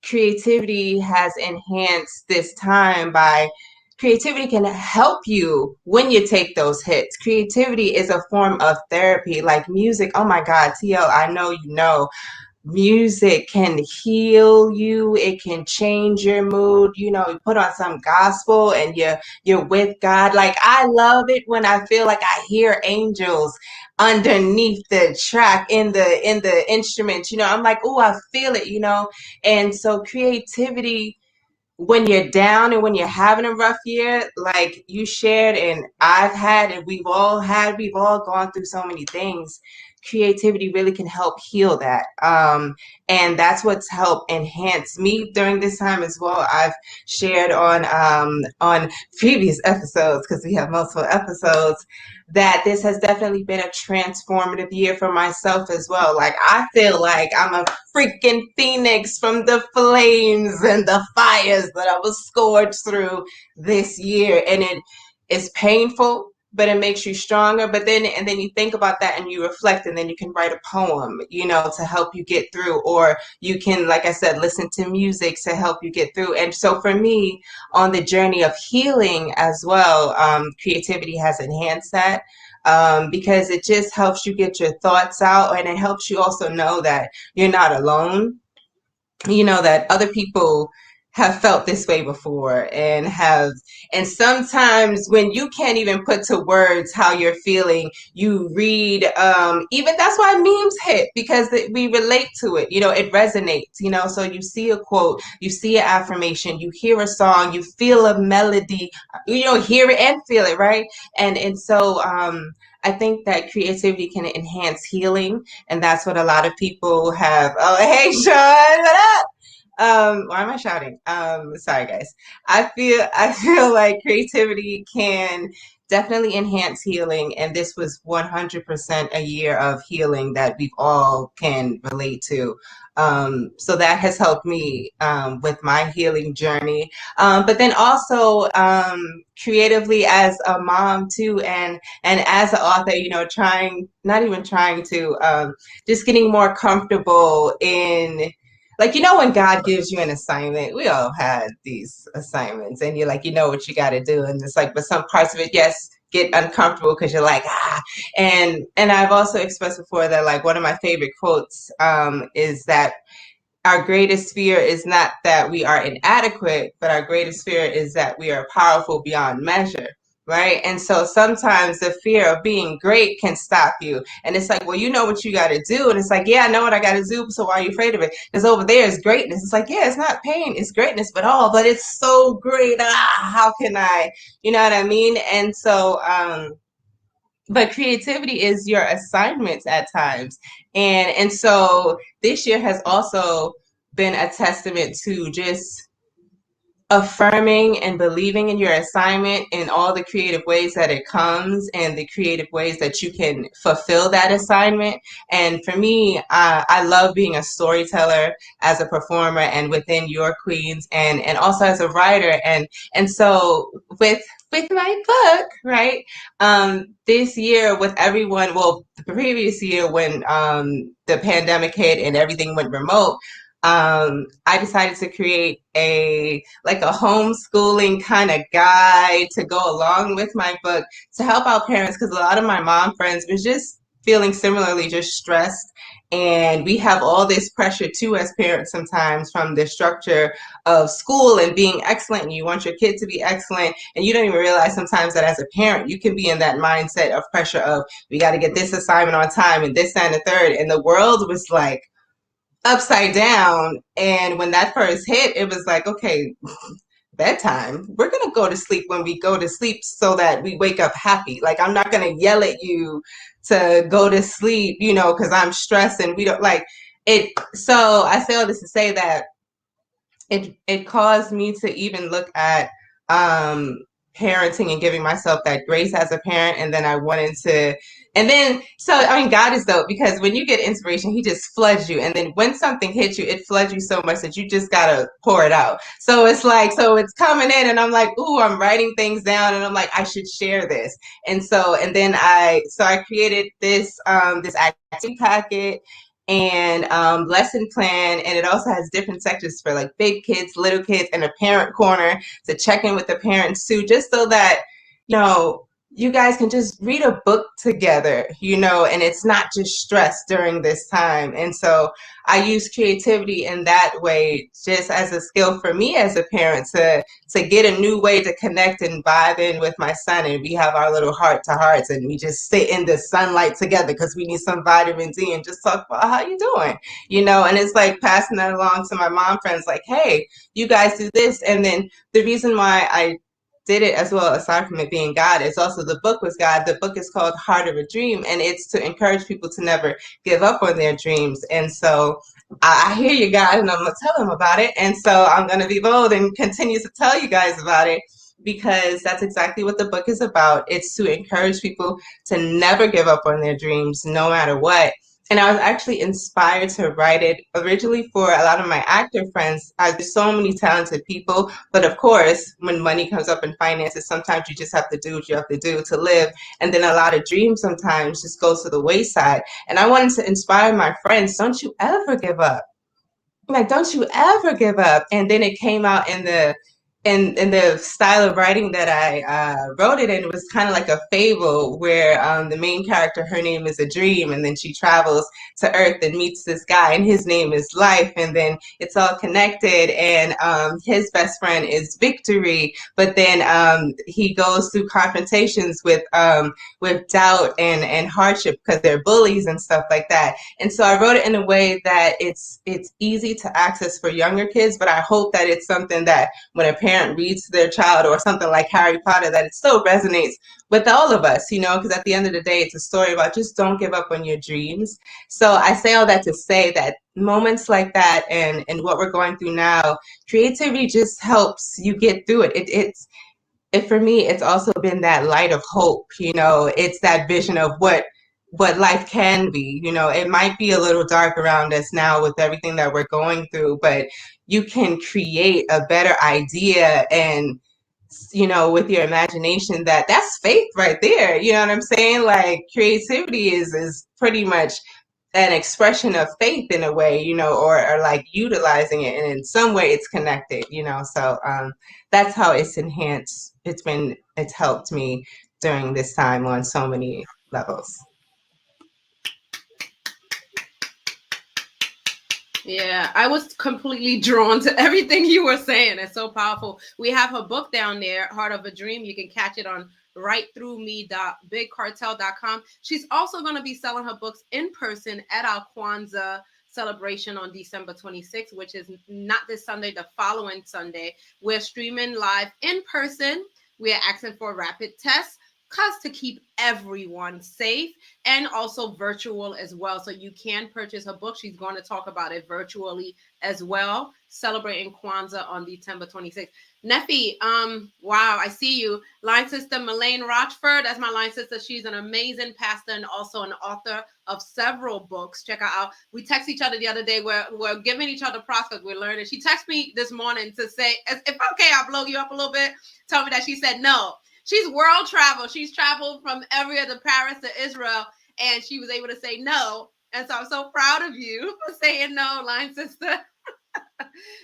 creativity has enhanced this time by creativity can help you when you take those hits. Creativity is a form of therapy, like music. Oh my God, TL, I know you know. Music can heal you. It can change your mood. You know, you put on some gospel and you're with God. Like, I love it when I feel like I hear angels underneath the track in the instruments. You know, I'm like, oh, I feel it, you know. And so creativity, when you're down and when you're having a rough year, like you shared and I've had and we've all gone through so many things. Creativity really can help heal that. And that's what's helped enhance me during this time as well. I've shared on previous episodes, because we have multiple episodes, that this has definitely been a transformative year for myself as well. Like, I feel like I'm a freaking phoenix from the flames and the fires that I was scourged through this year. And it is painful, but it makes you stronger. But then you think about that and you reflect, and then you can write a poem, you know, to help you get through, or you can, like I said, listen to music to help you get through. And so for me, on the journey of healing as well, creativity has enhanced that. Because it just helps you get your thoughts out, and it helps you also know that you're not alone. You know, that other people have felt this way before and sometimes when you can't even put to words how you're feeling, you read, even that's why memes hit, because we relate to it, you know, it resonates, you know. So you see a quote, you see an affirmation, you hear a song, you feel a melody, you know, hear it and feel it, right? And so I think that creativity can enhance healing, and that's what a lot of people have. Oh, hey, Sean, what up? Why am I shouting? Sorry, guys. I feel like creativity can definitely enhance healing, and this was 100% a year of healing that we all can relate to. So that has helped me with my healing journey. But then also creatively as a mom too, and as an author, you know, not even trying to, just getting more comfortable in, like, you know, when God gives you an assignment, we all had these assignments, and you're like, you know what you got to do, and it's like, but some parts of it, yes, get uncomfortable because you're like, and I've also expressed before that, like, one of my favorite quotes is that our greatest fear is not that we are inadequate, but our greatest fear is that we are powerful beyond measure. right? And so sometimes the fear of being great can stop you. And it's like, well, you know what you got to do. And it's like, yeah, I know what I got to do. So why are you afraid of it? Because over there is greatness. It's like, yeah, it's not pain, it's greatness, but it's so great. How can I, you know what I mean? And so, but creativity is your assignments at times. And so this year has also been a testament to just affirming and believing in your assignment in all the creative ways that it comes and the creative ways that you can fulfill that assignment. And for me, I love being a storyteller as a performer and within Your Queens, and also as a writer. And so with my book, right? This year with everyone, well, the previous year when the pandemic hit and everything went remote, I decided to create a homeschooling kind of guide to go along with my book to help out parents, because a lot of my mom friends was just feeling similarly just stressed, and we have all this pressure too as parents sometimes from the structure of school and being excellent, and you want your kid to be excellent, and you don't even realize sometimes that as a parent you can be in that mindset of pressure of we got to get this assignment on time and this and the third, and the world was like upside down. And when that first hit, it was like, okay, bedtime. We're going to go to sleep when we go to sleep so that we wake up happy. Like, I'm not going to yell at you to go to sleep, you know, because I'm stressed and we don't like it. So I say all this to say that it caused me to even look at parenting and giving myself that grace as a parent. And then I wanted to, and then, so, I mean, God is dope because when you get inspiration, he just floods you. And then when something hits you, it floods you so much that you just got to pour it out. So it's like, so it's coming in and I'm like, ooh, I'm writing things down and I'm like, I should share this. And so, and then I created this, this activity packet and lesson plan, and it also has different sections for like big kids, little kids, and a parent corner to check in with the parents too, just so that, you know, you guys can just read a book together, you know, and it's not just stress during this time. And so I use creativity in that way, just as a skill for me as a parent to get a new way to connect and vibe in with my son. And we have our little heart to hearts and we just sit in the sunlight together because we need some vitamin D and just talk about how you doing, you know. And it's like passing that along to my mom friends, like, hey, you guys do this. And then the reason why I did it as well, aside from it being God, it's also the book was God. The book is called Heart of a Dream, and it's to encourage people to never give up on their dreams. And so I hear you guys, and I'm going to tell them about it. And so I'm going to be bold and continue to tell you guys about it, because that's exactly what the book is about. It's to encourage people to never give up on their dreams, no matter what. And I was actually inspired to write it originally for a lot of my actor friends. There's so many talented people, but of course, when money comes up in finances, sometimes you just have to do what you have to do to live. And then a lot of dreams sometimes just go to the wayside. And I wanted to inspire my friends, don't you ever give up. Like, don't you ever give up. And then it came out in the style of writing that I wrote it in. It was kind of like a fable where the main character, her name is a dream, and then she travels to Earth and meets this guy, and his name is Life, and then it's all connected. And his best friend is Victory, but then he goes through confrontations with doubt and hardship because they're bullies and stuff like that. And so I wrote it in a way that it's easy to access for younger kids, but I hope that it's something that when a parent reads to their child, or something like Harry Potter, that it still resonates with all of us, you know, because at the end of the day, it's a story about just don't give up on your dreams. So I say all that to say that moments like that and what we're going through now, creativity just helps you get through it. For me, it's also been that light of hope, you know. It's that vision of what life can be. You know, it might be a little dark around us now with everything that we're going through, but you can create a better idea, and you know, with your imagination, that's faith right there. You know what I'm saying? Like, creativity is pretty much an expression of faith in a way, you know, or like utilizing it, and in some way it's connected, you know. So that's how it's enhanced. It's helped me during this time on so many levels. Yeah, I was completely drawn to everything you were saying. It's so powerful. We have her book down there, Heart of a Dream. You can catch it on rightthroughme.bigcartel.com. She's also going to be selling her books in person at our Kwanzaa celebration on December 26th, which is not this Sunday, the following Sunday. We're streaming live in person. We are asking for rapid tests to keep everyone safe, and also virtual as well. So you can purchase her book. She's going to talk about it virtually as well, celebrating Kwanzaa on December 26th. Neffy, wow, I see you. Line sister Melaine Rochford, that's my line sister. She's an amazing pastor and also an author of several books. Check her out. We text each other the other day. We're giving each other prospects. We're learning. She texted me this morning to say, if okay, I'll blow you up a little bit. Tell me that she said no. She's world travel. She's traveled from every other Paris to Israel, and she was able to say no. And so I'm so proud of you for saying no, line sister.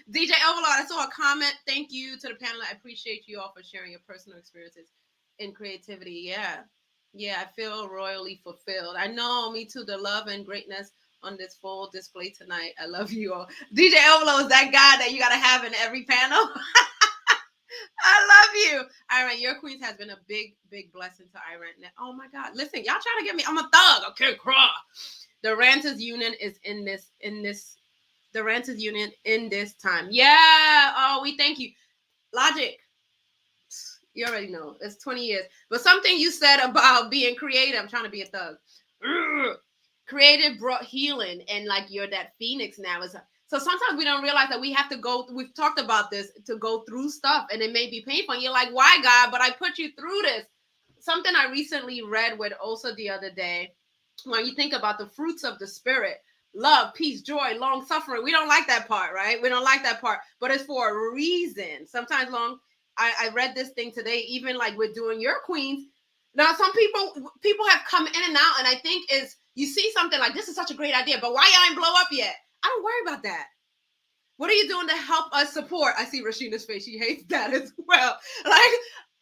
DJ Overlord, I saw a comment. Thank you to the panel. I appreciate you all for sharing your personal experiences in creativity. Yeah, I feel royally fulfilled. I know, me too. The love and greatness on this full display tonight. I love you all. DJ Overlord is that guy that you got to have in every panel. I love you. I RANT, your queens has been a big, big blessing to I RANT. Oh my God. Listen, y'all trying to get me. I'm a thug. Okay, craw. The Ranters Union is in this. The Ranters Union in this time. Yeah. Oh, we thank you. Logic. You already know. It's 20 years. But something you said about being creative. I'm trying to be a thug. Creative brought healing, and like you're that phoenix now. So sometimes we don't realize that we have to go, we've talked about this, to go through stuff, and it may be painful. And you're like, why, God? But I put you through this. Something I recently read with also the other day, when you think about the fruits of the spirit, love, peace, joy, long suffering. We don't like that part, right? We don't like that part, but it's for a reason. Sometimes I read this thing today, even like we're doing your queens. Now, some people have come in and out, and I think is you see something like, this is such a great idea, but why y'all ain't blow up yet? I don't worry about that. What are you doing to help us support? I see Rashina's face. She hates that as well. Like,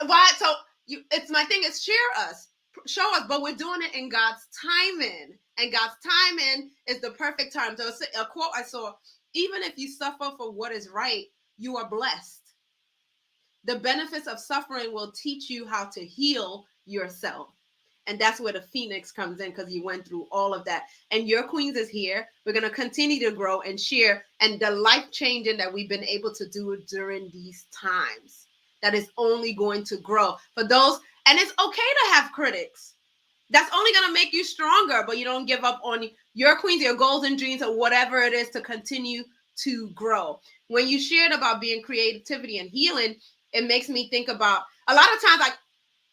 why? So it's my thing is share us, show us, but we're doing it in God's timing. And God's timing is the perfect time. So a quote I saw, even if you suffer for what is right, you are blessed. The benefits of suffering will teach you how to heal yourself. And that's where the Phoenix comes in, because you went through all of that. And your queens is here. We're going to continue to grow and share. And the life changing that we've been able to do during these times, that is only going to grow. For those, and it's okay to have critics. That's only going to make you stronger, but you don't give up on your queens, your goals and dreams, or whatever it is, to continue to grow. When you shared about being creativity and healing, it makes me think about a lot of times, like,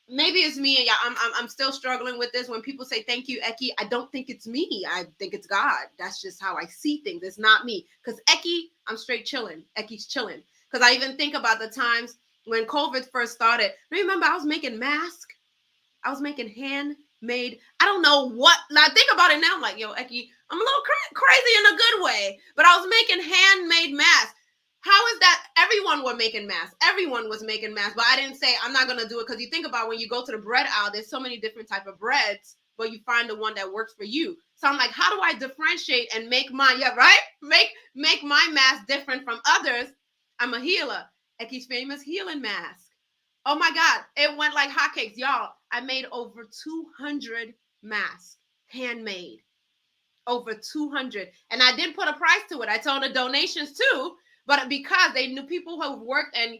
maybe it's me, and yeah, I'm still struggling with this. When people say thank you, Eki, I don't think it's me. I think it's God. That's just how I see things. It's not me. Because Eki, I'm straight chilling. Eki's chilling. Because I even think about the times when COVID first started. Remember, I was making masks. I was making handmade. I don't know what. Like, think about it now. I'm like, yo, Eki, I'm a little crazy in a good way. But I was making handmade masks. How is that? Everyone was making masks. Everyone was making masks. But I didn't say I'm not going to do it, because you think about when you go to the bread aisle, there's so many different type of breads, but you find the one that works for you. So I'm like, how do I differentiate and make mine? Yeah, right? Make my mask different from others. I'm a healer. Eki's famous healing mask. Oh my God. It went like hotcakes. Y'all, I made over 200 masks, handmade. Over 200. And I did put a price to it. I told the donations too. But because they knew people who worked and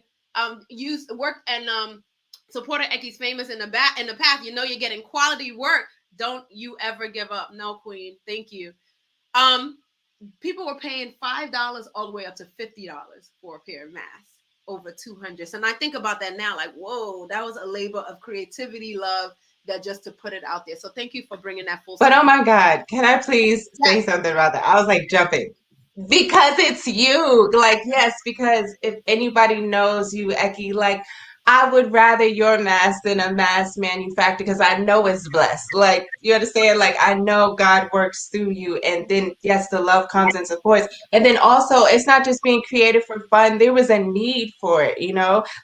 supported Eki's Famous in the past, you know you're getting quality work. Don't you ever give up. No, queen. Thank you. People were paying $5 all the way up to $50 for a pair of masks. Over 200. So, and I think about that now, like, whoa, that was a labor of creativity, love, that just to put it out there. So thank you for bringing that full But oh my God, can I please say something about that? I was like jumping. Because it's you. Like, yes, because if anybody knows you, Eki, like, I would rather your mask than a mask manufacturer, because I know it's blessed. Like, you understand? Like, I know God works through you. And then, yes, the love comes and supports. And then also, it's not just being creative for fun. There was a need for it,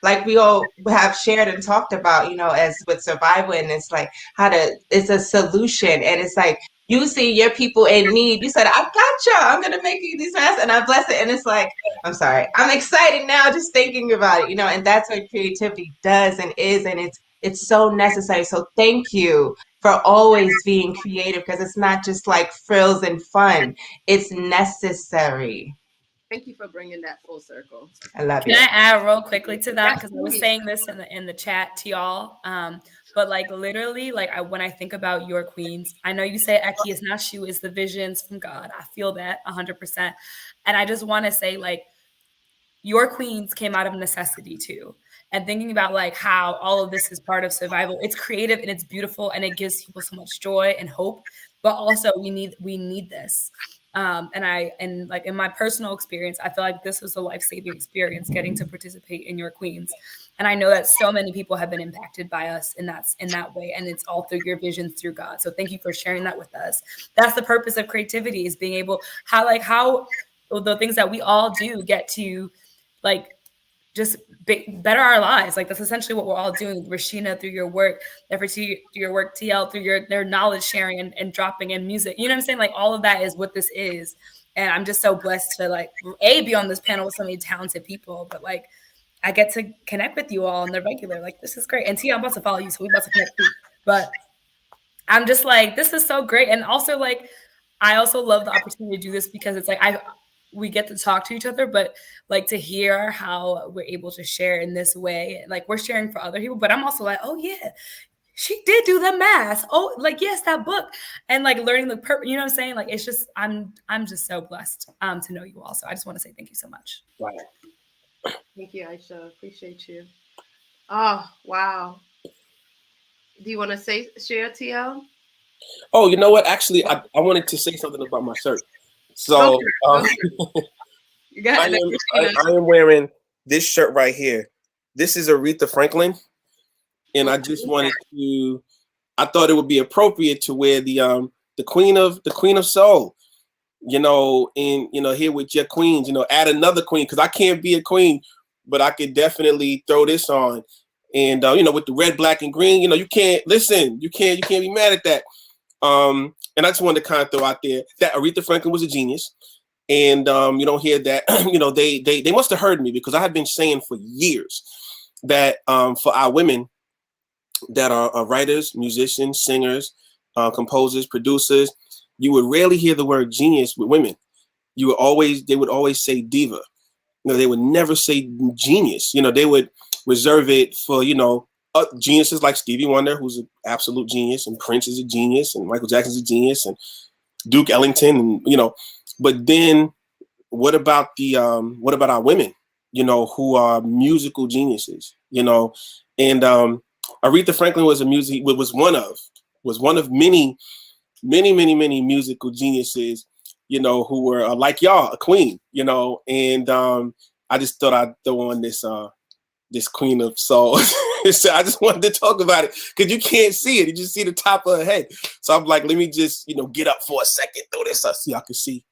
like we all have shared and talked about, as with survival. And it's like it's a solution. And it's like, you see your people in need. You said, I got you. I'm going to make you these masks. And I bless it. And it's like, I'm sorry. I'm excited now just thinking about it, and that's what creativity does and is. And it's It's so necessary. So thank you for always being creative, because it's not just like frills and fun. It's necessary. Thank you for bringing that full circle. I love Can you. I add real quickly to that? Yes, Because I was please. saying this in the chat to y'all. But like literally, like when I think about your queens, I know you say Eki is not you, it's the visions from God. I feel that 100%. And I just want to say, like, your queens came out of necessity too. And thinking about like how all of this is part of survival, it's creative and it's beautiful and it gives people so much joy and hope. But also we need this. And like in my personal experience, I feel like this was a life-saving experience getting to participate in your queens. And I know that so many people have been impacted by us in that way. And it's all through your visions through God. So thank you for sharing that with us. That's the purpose of creativity, is being able how the things that we all do get to like just better our lives. Like that's essentially what we're all doing. Rashina, through your work, through your work, TL, through their knowledge sharing and dropping in music. You know what I'm saying? Like all of that is what this is. And I'm just so blessed to like be on this panel with so many talented people, but like I get to connect with you all on the regular. Like this is great. And TL, I'm about to follow you, so we about to connect too. But I'm just like, this is so great. And also like I also love the opportunity to do this because it's like we get to talk to each other, but like to hear how we're able to share in this way, like we're sharing for other people, but I'm also like, oh yeah, she did do the math. Oh, like, yes, that book. And like learning the purpose, you know what I'm saying? Like, it's just, I'm just so blessed to know you all. So I just want to say thank you so much. Wow. Thank you, Aisha. Appreciate you. Oh, wow. Do you want to share, TL? Oh, you know what? Actually, I wanted to say something about my shirt. So You got I am wearing this shirt right here. This is Aretha Franklin, and I just wanted to. I thought it would be appropriate to wear the Queen of Soul, you know, and here with your queens, add another queen, because I can't be a queen, but I could definitely throw this on, and with the red, black, and green, you can't be mad at that. And I just wanted to kind of throw out there that Aretha Franklin was a genius. And you don't hear that, they must have heard me, because I had been saying for years that for our women that are writers, musicians, singers, composers, producers, you would rarely hear the word genius with women. They would always say diva. They would never say genius. They would reserve it for, geniuses like Stevie Wonder, who's an absolute genius, and Prince is a genius, and Michael Jackson's a genius, and Duke Ellington, and but then what about our women, who are musical geniuses, and Aretha Franklin was one of many musical geniuses, who were like y'all, a queen, and I just thought I'd throw on this Queen of Soul. So I just wanted to talk about it, because you can't see it. You just see the top of her head. So I'm like, let me just, get up for a second, throw this up so y'all can see.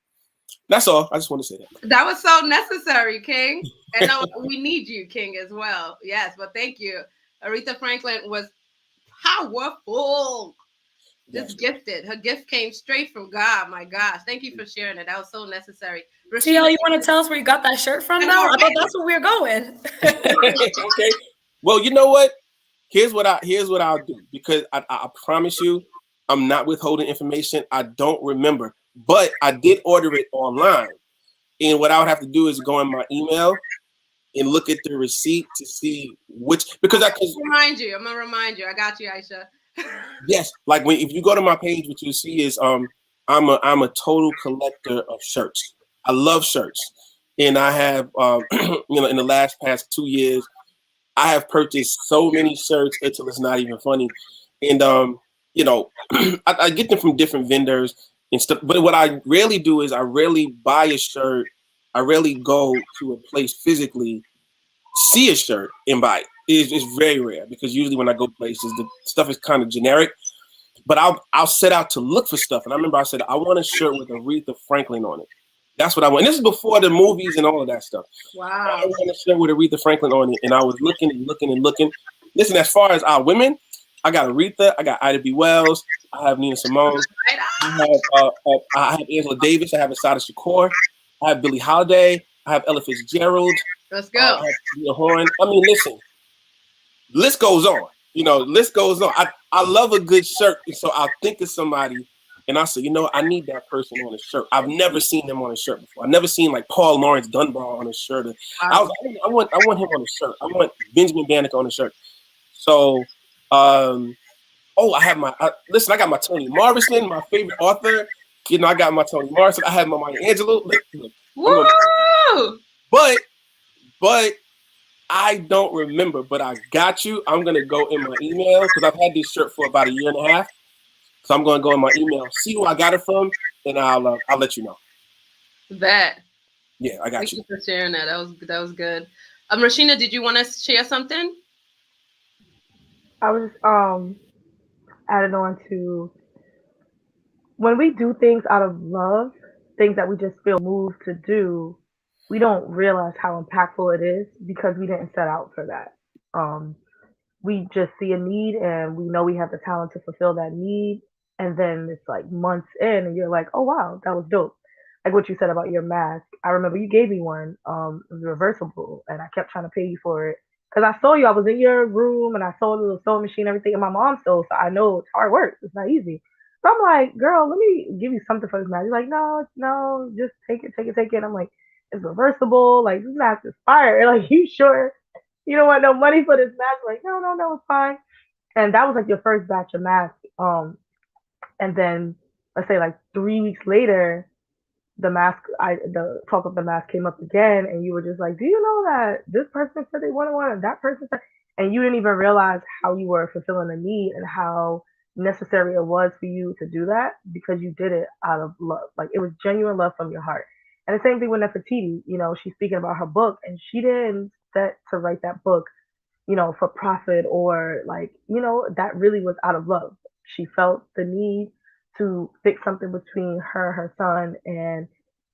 That's all. I just want to say that. That was so necessary, King. And we need you, King, as well. Yes, but thank you. Aretha Franklin was powerful. Just gifted. Her gift came straight from God. My gosh. Thank you for sharing it. That was so necessary. TL, you want to tell us where you got that shirt from now? I thought that's where we were going. Okay. Well, you know what? Here's what I'll do, because I promise you, I'm not withholding information. I don't remember, but I did order it online, and what I would have to do is go in my email and look at the receipt to see which, because I'm gonna remind you. I got you, Aisha. Yes, like if you go to my page, what you see is I'm a total collector of shirts. I love shirts, and I have in the past 2 years, I have purchased so many shirts until it's not even funny. And I get them from different vendors and stuff. But what I rarely do is I rarely buy a shirt. I rarely go to a place physically, see a shirt, and buy it. It's very rare, because usually when I go places, the stuff is kind of generic. But I'll set out to look for stuff. And I remember I said, I want a shirt with Aretha Franklin on it. That's what I want. And this is before the movies and all of that stuff. Wow. I want a shirt with Aretha Franklin on it. And I was looking and looking and looking. Listen, as far as our women, I got Aretha, I got Ida B. Wells, I have Nina Simone, I have Angela Davis, I have Asada Shakur, I have Billie Holiday, I have Ella Fitzgerald. Let's go. I have Tia Horn. I mean, listen, list goes on. list goes on. I love a good shirt, and so I'll think of somebody, and I say, I need that person on a shirt. I've never seen them on a shirt before. I've never seen like Paul Lawrence Dunbar on a shirt. I was like, I want him on a shirt. I want Benjamin Banneker on a shirt. So, I have listen. I got my Toni Morrison, my favorite author. I got my Toni Morrison. I have my Maya Angelou. Woo! But I don't remember. But I got you. I'm gonna go in my email because I've had this shirt for about a year and a half. So I'm gonna go in my email, see who I got it from, and I'll let you know. Bet. Yeah, I got Thank you for sharing that. That was good. Rashina, did you want to share something? I was adding on to when we do things out of love, things that we just feel moved to do, we don't realize how impactful it is because we didn't set out for that. We just see a need and we know we have the talent to fulfill that need. And then it's like months in and you're like, oh wow, that was dope. Like what you said about your mask. I remember you gave me one, it was reversible and I kept trying to pay you for it. Cause I saw you, I was in your room and I saw the little sewing machine, everything, and my mom sews, so I know it's hard work. It's not easy. So I'm like, girl, let me give you something for this mask. You're like, no, just take it, take it, take it. I'm like, it's reversible. Like this mask is fire. Like you sure you don't want no money for this mask? Like no, it's fine. And that was like your first batch of masks. And then let's say like 3 weeks later, the talk of the mask came up again, and you were just like, do you know that this person said they wanted one, and that person said, and you didn't even realize how you were fulfilling a need and how necessary it was for you to do that because you did it out of love. Like it was genuine love from your heart. And the same thing with Nefertiti. She's speaking about her book, and she didn't set to write that book for profit or like, that really was out of love. She felt the need to fix something between her son, and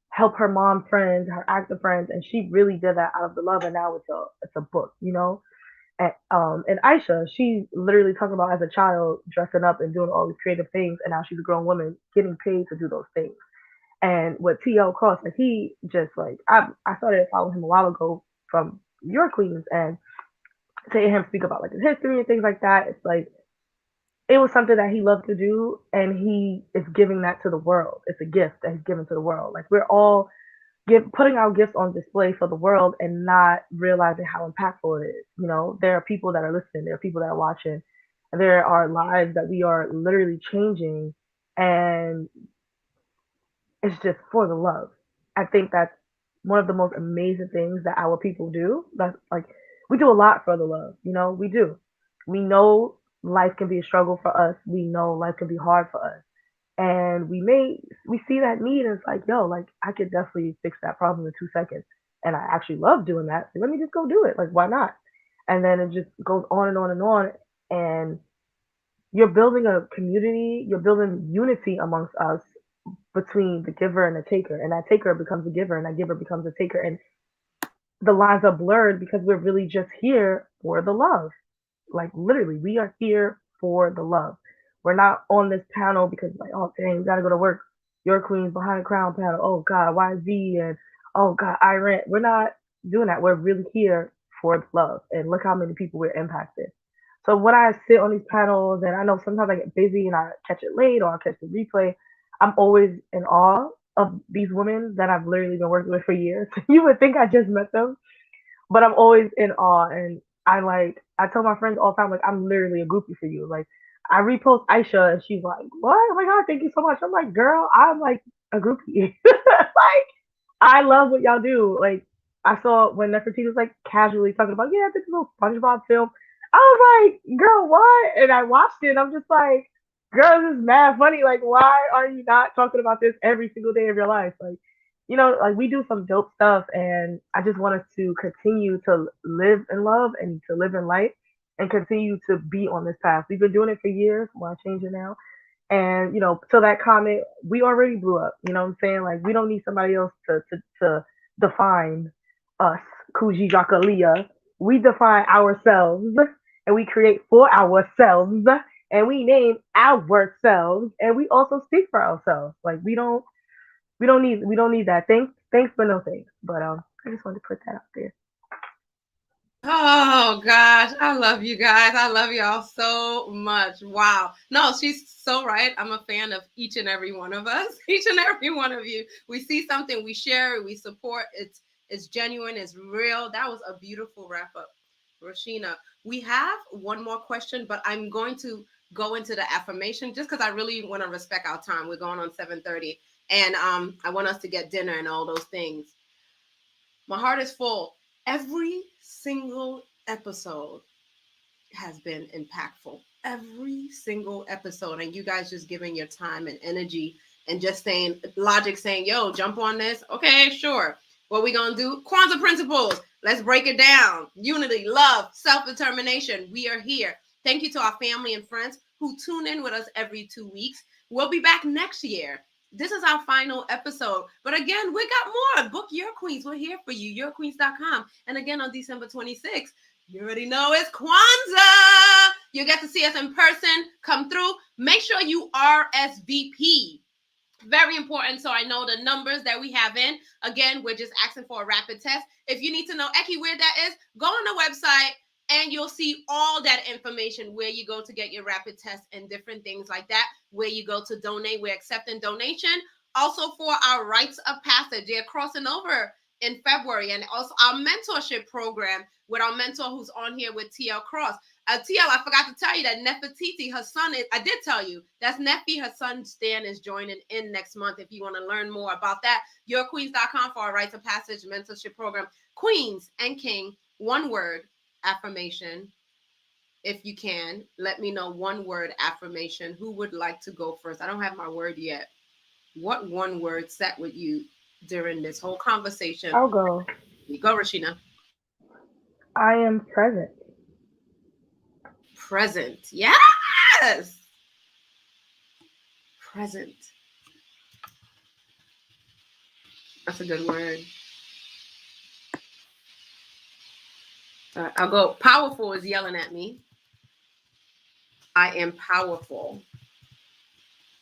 help her mom friends, her actor friends, and she really did that out of the love. And now it's a book. And Aisha, she literally talking about as a child dressing up and doing all these creative things, and now she's a grown woman getting paid to do those things. And with T.L. Cross, like he just like I started following him a while ago from your Queens, and to hear him speak about like his history and things like that, it's like it was something that he loved to do, and he is giving that to the world. It's a gift that he's giving to the world. Like we're all putting our gifts on display for the world and not realizing how impactful it is. There are people that are listening, there are people that are watching, there are lives that we are literally changing, and it's just for the love. I think that's one of the most amazing things that our people do. That's like we do a lot for the love, we do. We know life can be a struggle for us. We know life can be hard for us. And we see that need and it's like, yo, like I could definitely fix that problem in 2 seconds. And I actually love doing that. So let me just go do it. Like why not? And then it just goes on and on and on. And you're building a community, you're building unity amongst us between the giver and the taker. And that taker becomes a giver and that giver becomes a taker. And the lines are blurred because we're really just here for the love. Like literally, we are here for the love. We're not on this panel because like, oh dang, we gotta go to work. Your Queens behind the crown panel. Oh God, YZ and oh God, I rant. We're not doing that. We're really here for the love. And look how many people we're impacted. So when I sit on these panels, and I know sometimes I get busy and I catch it late or I catch the replay, I'm always in awe of these women that I've literally been working with for years. You would think I just met them, but I'm always in awe. And I tell my friends all the time, like I'm literally a groupie for you. Like I repost Aisha and she's like, what? Oh my God, thank you so much. I'm like, girl, I'm like a groupie. Like I love what y'all do. Like I saw when Nefertiti was like casually talking about, yeah, I did a little SpongeBob film. I was like, girl, what? And I watched it and I'm just like, girl, this is mad funny. Like, why are you not talking about this every single day of your life? Like, like we do some dope stuff, and I just want us to continue to live in love and to live in light and continue to be on this path. We've been doing it for years. Why change it now? And to that comment, we already blew up. You know what I'm saying? Like we don't need somebody else to define us, Kuji Jakalia. We define ourselves, and we create for ourselves, and we name ourselves, and we also speak for ourselves. Like we don't need that. Thanks, but no thanks. But I just wanted to put that out there. Oh gosh, I love you guys. I love y'all so much. Wow. No, she's so right. I'm a fan of each and every one of us. Each and every one of you. We see something, we share it, we support. It's genuine, it's real. That was a beautiful wrap up. Rashina, we have one more question, but I'm going to go into the affirmation just because I really want to respect our time. We're going on 7:30. And I want us to get dinner and all those things. My heart is full. Every single episode has been impactful. Every single episode. And you guys just giving your time and energy and just saying, logic saying, yo, jump on this. Okay, sure. What we gonna do? Kwanzaa principles. Let's break it down. Unity, love, self-determination. We are here. Thank you to our family and friends who tune in with us every 2 weeks. We'll be back next year. This is our final episode. But again, we got more. Book Your Queens. We're here for you. YourQueens.com. And again, on December 26th, you already know it's Kwanzaa. You get to see us in person. Come through. Make sure you RSVP. Very important. So I know the numbers that we have in. Again, we're just asking for a rapid test. If you need to know, Eki, where that is, go on the website and you'll see all that information, where you go to get your rapid test and different things like that, where you go to donate. We're accepting donation. Also for our rites of passage, they're crossing over in February, and also our mentorship program with our mentor who's on here with TL Cross. TL, I forgot to tell you that Nefertiti, her son, I did tell you, that's Nefi, her son Stan is joining in next month. If you want to learn more about that, yourqueens.com for our rites of passage mentorship program. Queens and King, one word affirmation. If you can, let me know one word affirmation. Who would like to go first? I don't have my word yet. What one word sat with you during this whole conversation? I'll go. Go, Rashina. I am present. Present. Yes. Present. That's a good word. I'll go. Powerful is yelling at me. I am powerful.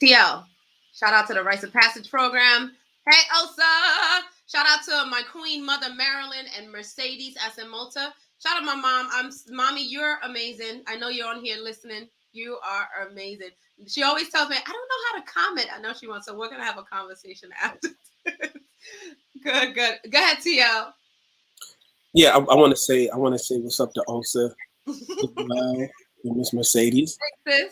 TL, shout out to the Rites of Passage program. Hey, Osa. Shout out to my queen mother, Marilyn, and Mercedes Asimota. Shout out my mom. Mommy, you're amazing. I know you're on here listening. You are amazing. She always tells me, I don't know how to comment. I know she wants, so we're going to have a conversation after this. Good. Go ahead, TL. Yeah, I want to say what's up to Osa, and Miss Mercedes. Sis.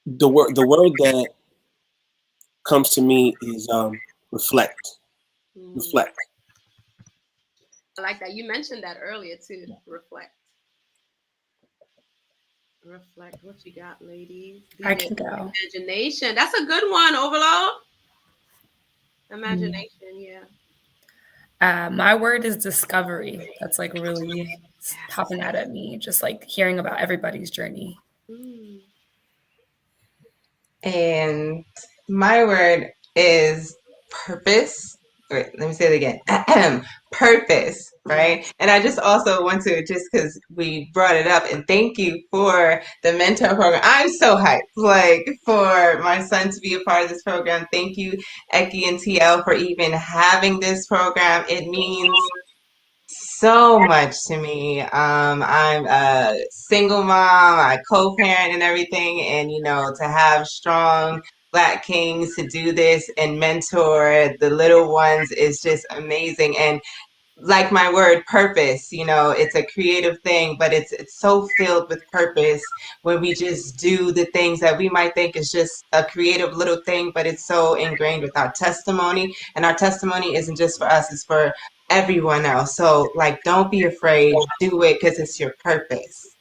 The word that comes to me is reflect. Reflect. I like that. You mentioned that earlier too. Reflect. Reflect. What you got, ladies? I can go. Imagination. That's a good one, Overload. Imagination, yeah. My word is discovery. That's like really popping out at me, just like hearing about everybody's journey. And my word is purpose. Wait, let me say it again. Purpose, right? And I just also want to, just because we brought it up, and thank you for the mentor program. I'm so hyped, like, for my son to be a part of this program. Thank you, Eki and TL, for even having this program. It means so much to me. I'm a single mom, I co-parent and everything, and to have strong Black kings to do this and mentor the little ones is just amazing. And like my word, purpose, it's a creative thing, but it's so filled with purpose when we just do the things that we might think is just a creative little thing, but it's so ingrained with our testimony. And our testimony isn't just for us, it's for everyone else. So, like, don't be afraid, do it because it's your purpose.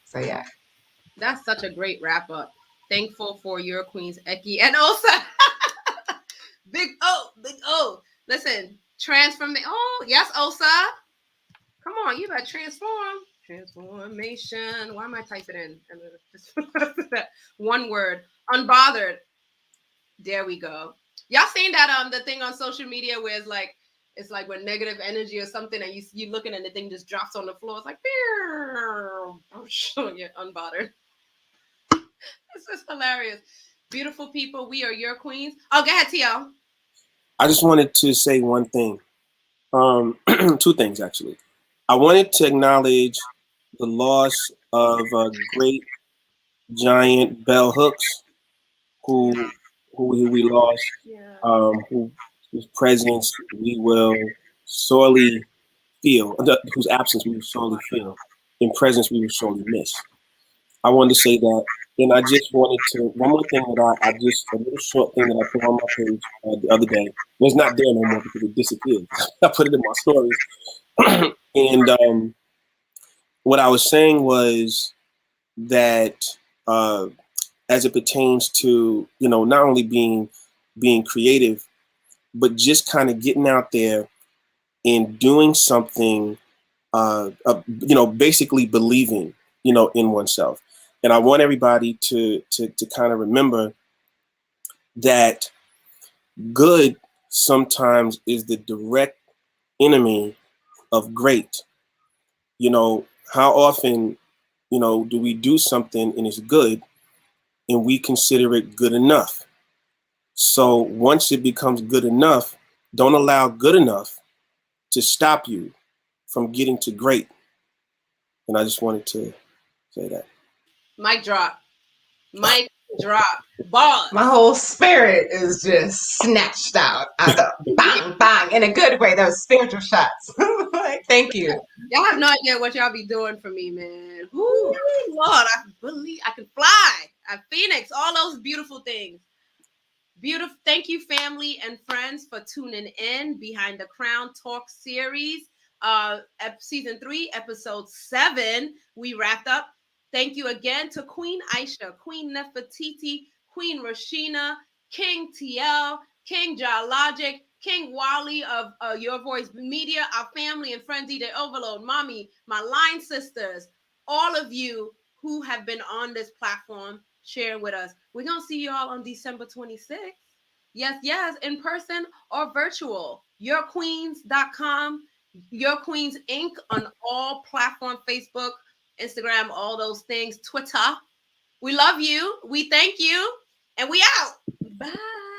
So, yeah. That's such a great wrap up. Thankful for your queens, Eki, and also Big O. Listen, transform. Oh, yes, Osa. Come on, you better transform. Transformation. Why am I typing in? One word. Unbothered. There we go. Y'all seen that the thing on social media where it's like when negative energy or something, and you looking and the thing just drops on the floor. It's like, I'm showing you unbothered. This is hilarious. Beautiful people, we are your queens. Oh, go ahead, TL. I just wanted to say one thing. Two things actually. I wanted to acknowledge the loss of great giant bell hooks who who we lost, Yeah. whose presence we will sorely feel, whose absence we will sorely feel, in presence we will sorely miss. I wanted to say that, and I just wanted to one more thing that I just a little short thing that I put on my page the other day. It's not there no more because it disappeared. I put it in my stories, and what I was saying was that uh, as it pertains to not only being creative, but just kind of getting out there and doing something, basically believing, in oneself. And I want everybody to kind of remember that good sometimes is the direct enemy of great. How often, do we do something and it's good and we consider it good enough? So once it becomes good enough, don't allow good enough to stop you from getting to great. And I just wanted to say that. Mic drop. Mic drop. Bars. My whole spirit is just snatched out. I thought, bang, bang, in a good way. Those spiritual shots. Like, thank you. Y'all have no idea what y'all be doing for me, man. Ooh, Lord, I believe I can fly. I Phoenix, all those beautiful things. Beautiful. Thank you, family and friends, for tuning in Behind the Crown Talk series. Season 3, episode 7. We wrapped up. Thank you again to Queen Aisha, Queen Nefertiti, Queen Rashina, King TL, King Logic, King Wally of Your Voice Media, our family and friends, DJ Overload, Mommy, my line sisters, all of you who have been on this platform sharing with us. We're going to see you all on December 26th. Yes, in person or virtual. YourQueens.com, Your Queens Inc. on all platforms, Facebook, Instagram, all those things, Twitter. We love you. We thank you. And we out. Bye.